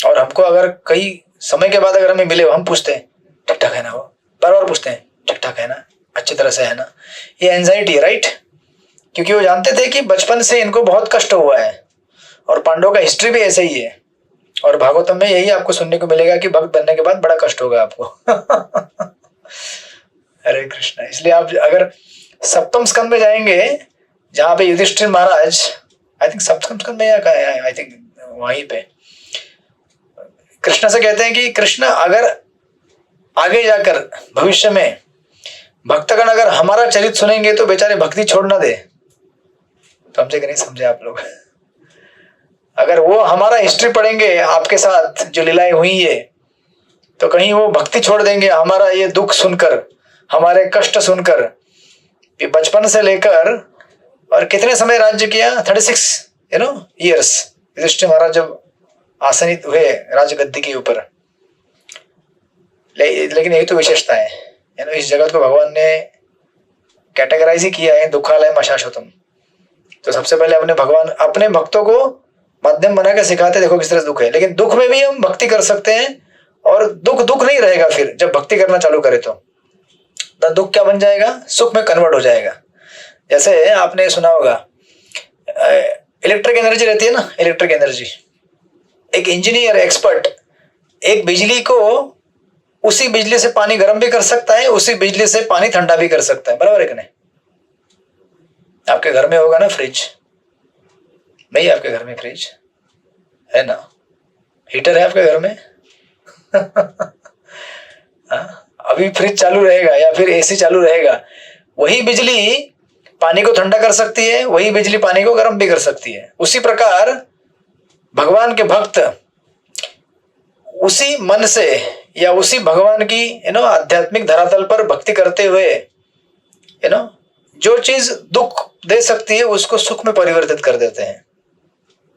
और हमको अगर कई समय के बाद अगर हमें मिले, हम पूछते हैं ठीक ठाक है ना, वो बार बार पूछते हैं ठीक ठाक है ना, अच्छी तरह से है ना, ये एंजाइटी है, राइट। क्योंकि वो जानते थे कि बचपन से इनको बहुत कष्ट हुआ है, और पांडवों का हिस्ट्री भी ऐसे ही है, और भागवतम में यही आपको सुनने को मिलेगा कि भक्त बनने के बाद बड़ा कष्ट होगा आपको। हरे कृष्णा। इसलिए आप अगर सप्तम स्कंद में जाएंगे, जहां पे युधिष्ठिर महाराज, आई थिंक सप्तम स्कंद में, या आई थिंक वहीं पे कृष्ण से कहते हैं कि कृष्ण अगर आगे जाकर भविष्य में भक्तगण अगर हमारा चरित्र सुनेंगे तो बेचारे भक्ति छोड़ ना दे। समझे कि नहीं समझे आप लोग? अगर वो हमारा हिस्ट्री पढ़ेंगे आपके साथ जो लीलाएं हुई है, तो कहीं वो भक्ति छोड़ देंगे हमारा ये दुख सुनकर, हमारे कष्ट सुनकर। कि बचपन से लेकर और कितने समय राज्य किया, 36 ईयर्स युधिष्ठिर महाराज जब आसनित हुए राजगद्दी के ऊपर। लेकिन यही तो विशेषता है, इस जगत को भगवान ने कैटेगराइज ही किया है दुखालय शाश्वतम। तो सबसे पहले अपने भक्तों को माध्यम बना के सिखाते, देखो किस तरह दुख है, लेकिन दुख में भी हम भक्ति कर सकते हैं, और दुख नहीं रहेगा। फिर जब भक्ति करना चालू करे तो दुख क्या बन जाएगा, सुख में कन्वर्ट हो जाएगा। जैसे आपने सुना होगा इलेक्ट्रिक एनर्जी रहती है ना, इलेक्ट्रिक एनर्जी, एक इंजीनियर एक्सपर्ट एक बिजली को, उसी बिजली से पानी गर्म भी कर सकता है, उसी बिजली से पानी ठंडा भी कर सकता है, बराबर है कि नहीं? आपके घर में होगा ना फ्रिज, नहीं आपके घर में फ्रिज है ना, हीटर है आपके घर में? अभी फ्रिज चालू रहेगा या फिर एसी चालू रहेगा, वही बिजली पानी को ठंडा कर सकती है, वही बिजली पानी को गर्म भी कर सकती है। उसी प्रकार भगवान के भक्त उसी मन से या उसी भगवान की आध्यात्मिक धरातल पर भक्ति करते हुए जो चीज दुख दे सकती है उसको सुख में परिवर्तित कर देते हैं,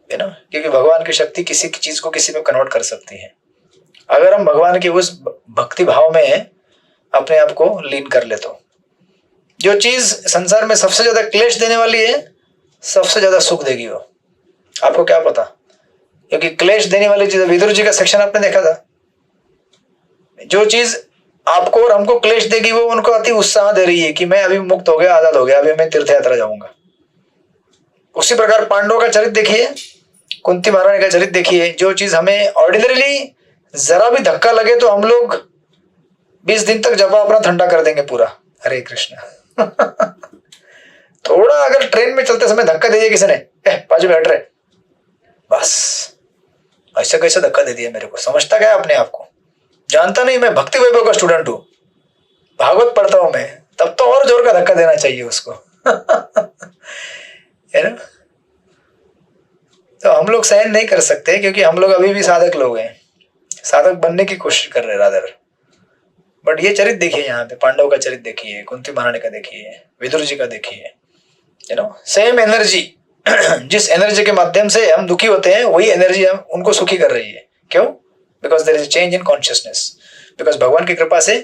क्योंकि भगवान की शक्ति किसी की चीज को किसी में कन्वर्ट कर सकती है। अगर हम भगवान के उस भक्ति भाव में अपने आप को लीन कर ले तो जो चीज संसार में सबसे ज्यादा क्लेश देने वाली है, सबसे ज्यादा सुख देगी वो। आपको क्या पता, क्योंकि क्लेश देने वाली चीज, विदुर जी का सेक्शन आपने देखा था, जो चीज आपको और हमको क्लेश देगी वो उनको अति उत्साह दे रही है कि मैं अभी मुक्त हो गया, आजाद हो गया, अभी मैं तीर्थ यात्रा जाऊंगा। उसी प्रकार पांडवों का चरित्र देखिए, कुंती महारानी का चरित्र देखिए, जो चीज हमें ऑर्डिनरीली जरा भी धक्का लगे तो हम लोग 20 दिन तक जपा अपना ठंडा कर देंगे पूरा। हरे कृष्ण। थोड़ा अगर ट्रेन में चलते समय धक्का दे दिया किसी ने, बाजू में हट रहे, बस ऐसा कैसे धक्का दे दिया मेरे को, समझता क्या अपने आप को, जानता नहीं मैं भक्ति वैभव का स्टूडेंट हूं, भागवत पढ़ता हूं मैं, तब तो और जोर का धक्का देना चाहिए उसको। है ना? तो हम लोग सहन नहीं कर सकते, क्योंकि हम लोग अभी भी साधक लोग हैं, साधक बनने की कोशिश कर रहे हैं रादर। बट ये चरित्र देखिए, यहाँ पे पांडव का चरित्र देखिए, कुंती महारानी का देखिए, विदुर जी का देखिए, सेम एनर्जी, जिस एनर्जी के माध्यम से हम दुखी होते हैं वही एनर्जी हम उनको सुखी कर रही है। क्यों? Because there is change in consciousness. Because भगवान की कृपा से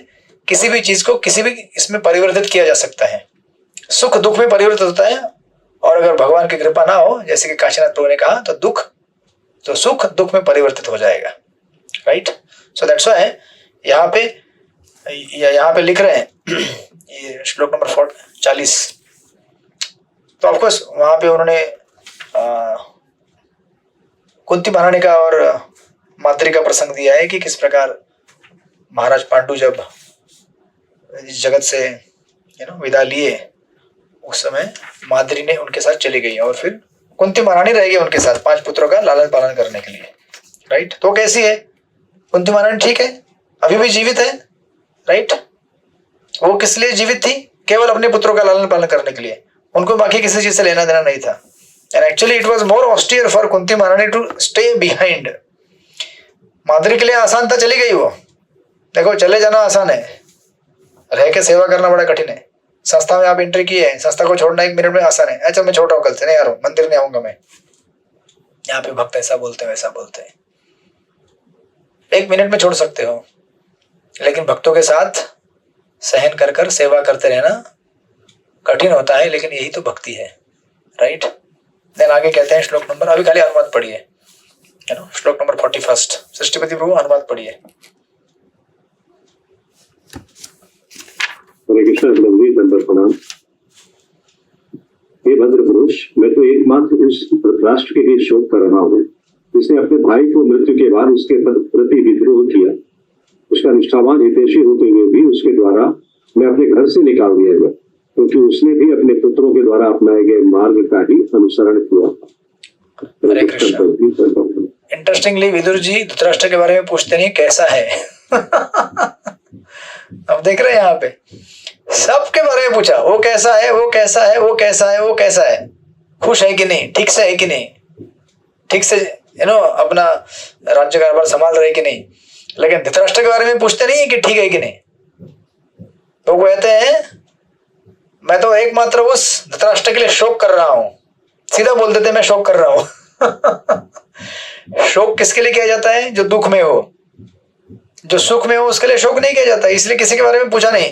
किसी भी चीज को किसी भी इसमें परिवर्तित किया जा सकता है, सुख दुख में परिवर्तित होता है। और अगर भगवान की कृपा ना हो, जैसे कि काशीनाथ प्रभु ने कहा, तो सुख दुख में परिवर्तित हो जाएगा, राइट? सो दैट्स व्हाई यहाँ पे लिख रहे हैं ये श्लोक नंबर 40। तो ऑफकोर्स वहां पे उन्होंने कुंती महारानी का और माद्री का प्रसंग दिया है कि किस प्रकार महाराज पांडु जब इस जगत से विदा लिए, उस समय माद्री ने उनके साथ चली गई और फिर कुंती महारानी रह गई उनके साथ 5 पुत्रों का लालन पालन करने के लिए, राइट? तो कैसी है कुंती महारानी? ठीक है, अभी भी जीवित है, राइट? वो किस लिए जीवित थी? केवल अपने पुत्रों का लालन पालन करने के लिए, उनको बाकी किसी चीज से लेना देना नहीं था। And actually it was more austere for Kunti महारानी टू स्टे बिहाइंड। माद्री के लिए आसान था, चली गई वो। देखो, चले जाना आसान है, रह के सेवा करना बड़ा कठिन है। संस्था में आप एंट्री की है, संस्था को छोड़ना 1 मिनट में आसान है। अच्छा, मैं छोड़ रहा हूँ, कल से नहीं आ रहा हूँ, मंदिर नहीं आऊंगा मैं। यहाँ पे भक्त ऐसा बोलते हैं वैसा बोलते हैं, 1 मिनट में छोड़ सकते हो, लेकिन भक्तों के साथ सहन कर सेवा करते रहना कठिन होता है, लेकिन यही तो भक्ति है, राइट? देन आगे कहते हैं श्लोक नंबर, अभी खाली अनुवाद पढ़िए, है ना, श्लोक नंबर 41। सृष्टिपति प्रभु अनुवाद पढ़िए। हरे कृष्ण। गंभीर दंडवत प्रणाम। हे भद्र पुरुष, मैं तो एकमात्र उस राष्ट्र के लिए शोक कर रहा हूँ जिसने अपने भाई को मृत्यु के बाद उसके प्रति विद्रोह किया। उसका निष्ठावान हितैषी होते हुए भी उसके द्वारा मैं अपने घर से निकाल दिया गया, क्योंकि उसने भी अपने पुत्रों के द्वारा अपनाए गए मार्ग का ही अनुसरण किया। हरे कृष्ण। इंटरेस्टिंगली विदुर जी धृतराष्ट्र के बारे में पूछते नहीं कैसा है। अब देख रहे हैं यहाँ पे सबके बारे में पूछा, वो कैसा है, वो कैसा है, वो कैसा है, वो कैसा है, खुश है कि नहीं, ठीक से है कि नहीं, ठीक से अपना राज्य कारभार संभाल रहे कि नहीं। लेकिन धृतराष्ट्र के बारे में पूछते नहीं है कि ठीक है कि नहीं। तो वो कहते हैं मैं तो एकमात्र उस धृतराष्ट्र के लिए शोक कर रहा हूं। सीधा बोल देते मैं शोक कर रहा हूं। शोक किसके लिए किया जाता है? जो दुख में हो। जो सुख में हो उसके लिए शोक नहीं किया जाता। इसलिए किसी के बारे में पूछा नहीं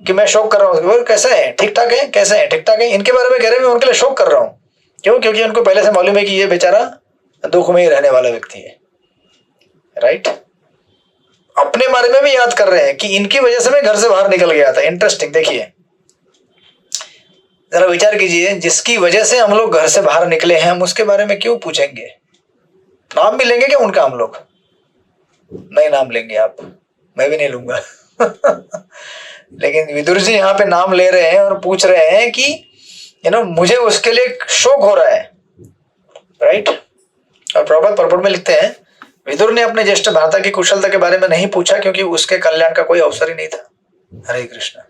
कि मैं शोक कर रहा हूँ, वो कैसा है, ठीक ठाक है, कैसे है, ठीक ठाक है। इनके बारे में कह रहे हैं मैं उनके लिए शोक कर रहा हूँ। क्यों? क्योंकि उनको पहले से मालूम है कि ये बेचारा दुख में ही रहने वाला व्यक्ति है। राइट। अपने बारे में भी याद कर रहे हैं कि इनकी वजह से मैं घर से बाहर निकल गया था। इंटरेस्टिंग। देखिए जरा विचार कीजिए, जिसकी वजह से हम लोग घर से बाहर निकले हैं, हम उसके बारे में क्यों पूछेंगे? नाम भी लेंगे क्या उनका? हम लोग नहीं नाम लेंगे, आप, मैं भी नहीं लूंगा। लेकिन विदुर जी यहाँ पे नाम ले रहे हैं और पूछ रहे हैं कि मुझे उसके लिए शोक हो रहा है। राइट। और प्रभात पर्पट में लिखते हैं विदुर ने अपने ज्येष्ठ भ्राता की कुशलता के बारे में नहीं पूछा क्योंकि उसके कल्याण का कोई अवसर ही नहीं था। हरे कृष्ण।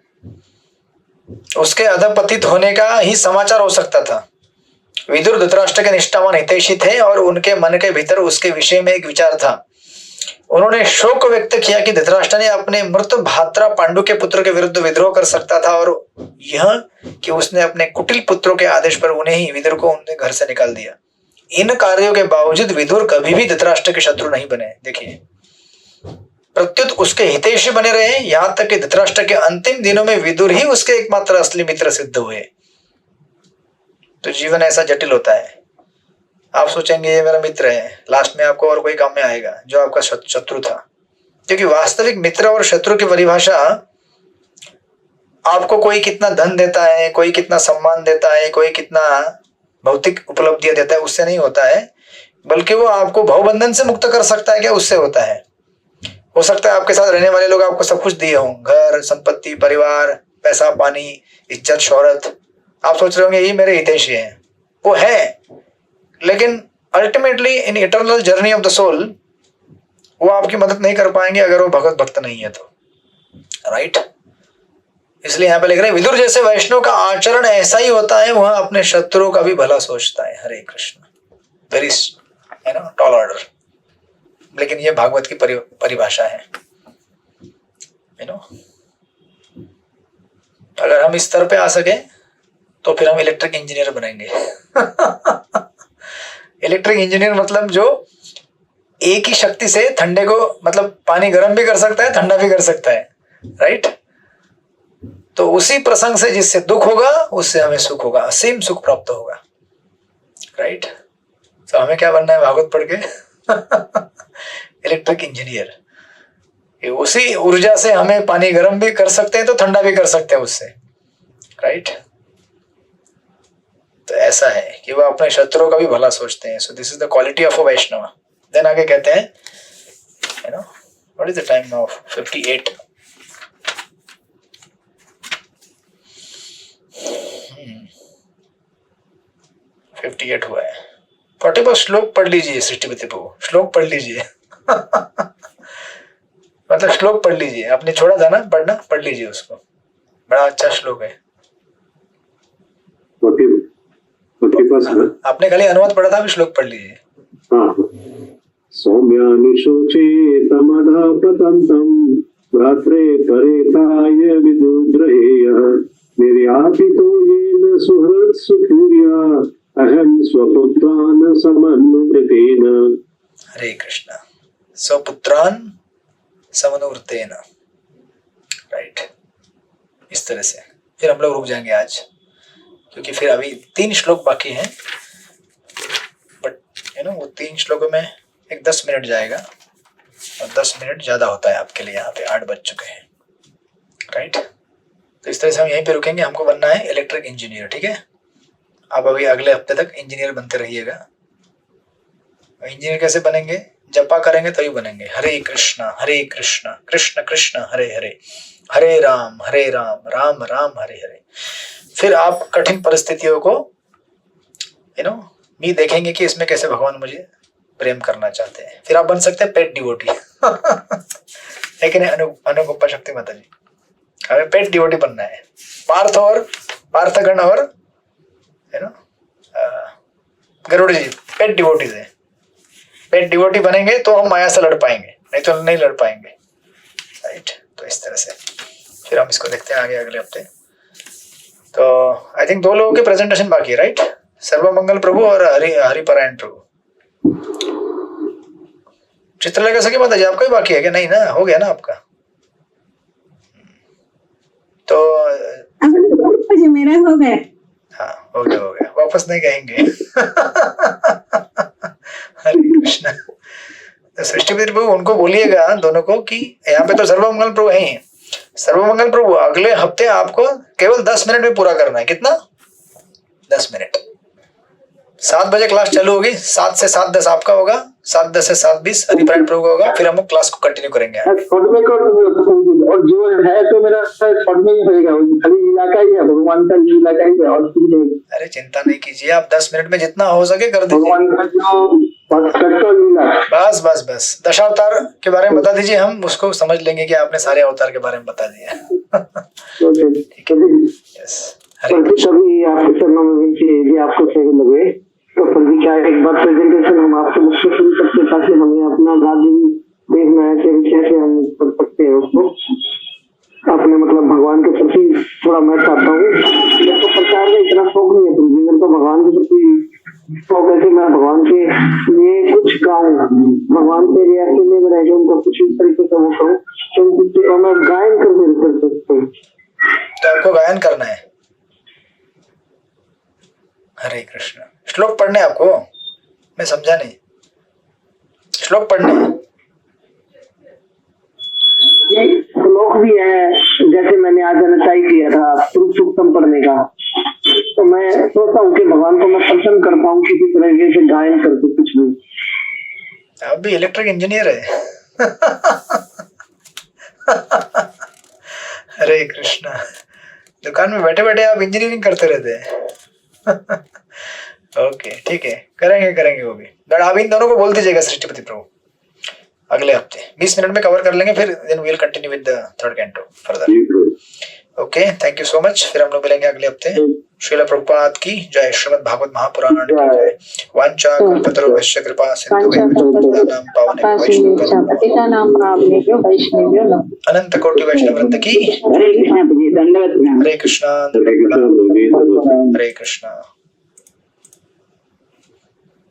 उसके अधपतित होने का ही समाचार हो सकता था। विदुर धृतराष्ट्र के निष्ठावान हितैषी थे और उनके मन के भीतर उसके विषय में एक विचार था। उन्होंने शोक व्यक्त किया कि धृतराष्ट्र ने अपने मृत भ्राता पांडु के पुत्र के विरुद्ध विद्रोह कर सकता था, और यह कि उसने अपने कुटिल पुत्रों के आदेश पर उन्हें ही, विदुर को, उनके घर से निकाल दिया। इन कार्यों के बावजूद विदुर कभी भी धृतराष्ट्र के शत्रु नहीं बने। देखिए, प्रत्युत उसके हितैषी बने रहे, यहां तक कि धृतराष्ट्र के अंतिम दिनों में विदुर ही उसके एकमात्र असली मित्र सिद्ध हुए। तो जीवन ऐसा जटिल होता है। आप सोचेंगे ये मेरा मित्र है, लास्ट में आपको और कोई काम में आएगा जो आपका शत्रु था। क्योंकि वास्तविक मित्र और शत्रु की परिभाषा आपको कोई कितना धन देता है, कोई कितना सम्मान देता है, कोई कितना भौतिक उपलब्धियां देता है, उससे नहीं होता है, बल्कि वो आपको भवबंधन से मुक्त कर सकता है। क्या उससे होता है? हो सकता है आपके साथ रहने वाले लोग आपको सब कुछ दिए हों, घर, संपत्ति, परिवार, पैसा, पानी, इज्जत, शोहरत। आप सोच रहे होंगे ये मेरे हितैषी हैं। वो है, लेकिन ultimately in eternal journey of the soul वो आपकी मदद नहीं कर पाएंगे अगर वो भगवत भक्त नहीं है तो। राइट। इसलिए यहाँ पे लिख रहे हैं विदुर जैसे वैष्णव का आचरण ऐसा ही होता है, वह अपने शत्रुओं का भी भला सोचता है। Hare Krishna. Very tall order. लेकिन ये भागवत की परिभाषा है। अगर हम इस स्तर पे आ सके तो फिर हम इलेक्ट्रिक इंजीनियर बनेंगे। इलेक्ट्रिक इंजीनियर मतलब जो एक ही शक्ति से ठंडे को, मतलब पानी गर्म भी कर सकता है, ठंडा भी कर सकता है। राइट। तो उसी प्रसंग से जिससे दुख होगा उससे हमें सुख होगा, असीम सुख प्राप्त होगा। राइट। तो हमें क्या बनना है भागवत पढ़ के? Electric engineer. उसी ऊर्जा से हमें पानी गर्म भी कर सकते हैं तो ठंडा भी कर सकते हैं उससे। राइट। तो ऐसा है कि वह अपने शत्रुओं का भी भला सोचते हैं। So this is the quality of a Vaishnava. Then आगे कहते हैं, what is the time now? 58। हुआ है। 40 श्लोक पढ़ लीजिए। सृष्टिपति प्रभु श्लोक पढ़ लीजिए। मतलब श्लोक पढ़ लीजिए। आपने छोड़ा था ना पढ़ना, पढ़ लीजिए उसको, बड़ा अच्छा श्लोक है। आपने खाली अनुवाद पढ़ा था, अभी श्लोक पढ़ लीजिए। सौम्यानुशोचेतमधा पतन्तं भ्रात्रे परेताय विदुद्रहेयः निर्यापितो येन सुहृत् सुखूर्या अहं स्वपुत्रान् समनुवृतेन। हरे कृष्ण। स्वपुत्रान् समनुवृतेन। राइट। इस तरह से फिर हम लोग रुक जाएंगे आज, क्योंकि फिर अभी 3 श्लोक बाकी हैं, बट वो 3 श्लोकों में एक 10 मिनट जाएगा, और 10 मिनट ज्यादा होता है आपके लिए। यहाँ पे 8 बज चुके हैं, राइट। तो इस तरह से हम यहीं पे रुकेंगे। हमको बनना है इलेक्ट्रिक इंजीनियर, ठीक है। आप अभी अगले हफ्ते तक इंजीनियर बनते रहिएगा। इंजीनियर कैसे बनेंगे? जपा करेंगे तभी बनेंगे। हरे कृष्णा कृष्ण कृष्ण हरे हरे, हरे राम राम राम हरे हरे। फिर आप कठिन परिस्थितियों को भी देखेंगे कि इसमें कैसे भगवान मुझे प्रेम करना चाहते हैं। फिर आप बन सकते हैं पेट डिवोटी। लेकिन अनुकंपा शक्ति माता जी, हमें पेट डिवोटी बनना है। पार्थगण और गरुड़ जी पेट डिवोटीज है। पेट डिवोटी बनेंगे तो हम माया से लड़ पाएंगे, नहीं तो नहीं लड़ पाएंगे, राइट। तो इस तरह से फिर हम इसको देखते हैं आगे अगले हफ्ते। तो आई थिंक 2 लोगों के प्रेजेंटेशन बाकी है, राइट। सर्वमंगल प्रभु और हरिपरायण प्रभु। चित्रलेखा सखी माता जी आपका भी बाकी है क्या? नहीं ना, हो गया ना आपका। तो मेरा हो गया। हाँ हो गया, वापस नहीं कहेंगे। हरे कृष्णा। तो सृष्टिपति प्रभु उनको बोलिएगा दोनों को कि यहाँ पे तो सर्वमंगल प्रभु है ही। सर्वमंगल प्रभु अगले हफ्ते आपको केवल 10 मिनट में पूरा करना है। कितना? 10 मिनट। 7 बजे क्लास चालू होगी, 7 से 7:10 आपका होगा, 7:10 से 7:20 हरिपरायण प्रभु का होगा। फिर हम क्लास को कंटिन्यू करेंगे। और जो है तो मेरा शॉर्ट में ही होगा, खाली लीला का ही है, भगवान का लीला का ही है और कुछ नहीं। अरे चिंता नहीं कीजिए, आप 10 मिनट में जितना हो सके कर दीजिए। भगवान का जो लीला, बस दशावतार के बारे में बता दीजिए, हम उसको समझ लेंगे कि आपने सारे अवतार के बारे में बता दिया। सभी आपके चरणों में विनती है, आपको सही लगे तो फिर भी क्या एक बार प्रेजेंटेशन हम आपसे मुझसे शुरू करते, ताकि हमें अपना राज्य भी देखना है कि कैसे हम कर सकते हैं उसको अपने भगवान के प्रति। थोड़ा मैं चाहता हूँ, मेरे को प्रचार में इतना शौक नहीं है, तो मेरे को भगवान के प्रति शौक है कि मैं भगवान के लिए कुछ गाऊं, भगवान के लिए ऐसे में रह जाऊं, उनको कुछ इस तरीके से वो कहूँ क्योंकि मैं गायन कर सकता हूँ। तो आपको गायन करना है। हरे कृष्ण। श्लोक पढ़ने आपको? मैं समझा नहीं। श्लोक पढ़ने श्लोक भी है, जैसे मैंने आज अनचाई किया था पुरुषोत्तम पढ़ने का, तो मैं सोचता हूँ कि भगवान को मैं प्रसन्न कर पाऊँ किसी तरीके से गायन करके कुछ भी। आप भी इलेक्ट्रिक इंजीनियर है। हरे कृष्णा। दुकान में बैठे बैठे आप इंजीनियरिंग करते रहते हैं। ओके ठीक है, करेंगे वो भी। बट आप इन दोनों को बोल दीजिएगा सृष्टिपति प्रभु अगले हफ्ते 20 मिनट में कवर कर लेंगे, फिर then we will continue with the third canto further. Okay, thank you so much. फिर हम लोग मिलेंगे अगले हफ्ते। श्रील प्रभुपाद की जय। श्रीमद् भागवत महापुराण की जय। वांछा कल्पतरुभ्यश्च कृपा सिंधुभ्यः पावनेभ्यो वैष्णवेभ्यो अनंत कोटि वैष्णव वृंद की। हरे कृष्णा। हरे कृष्णा।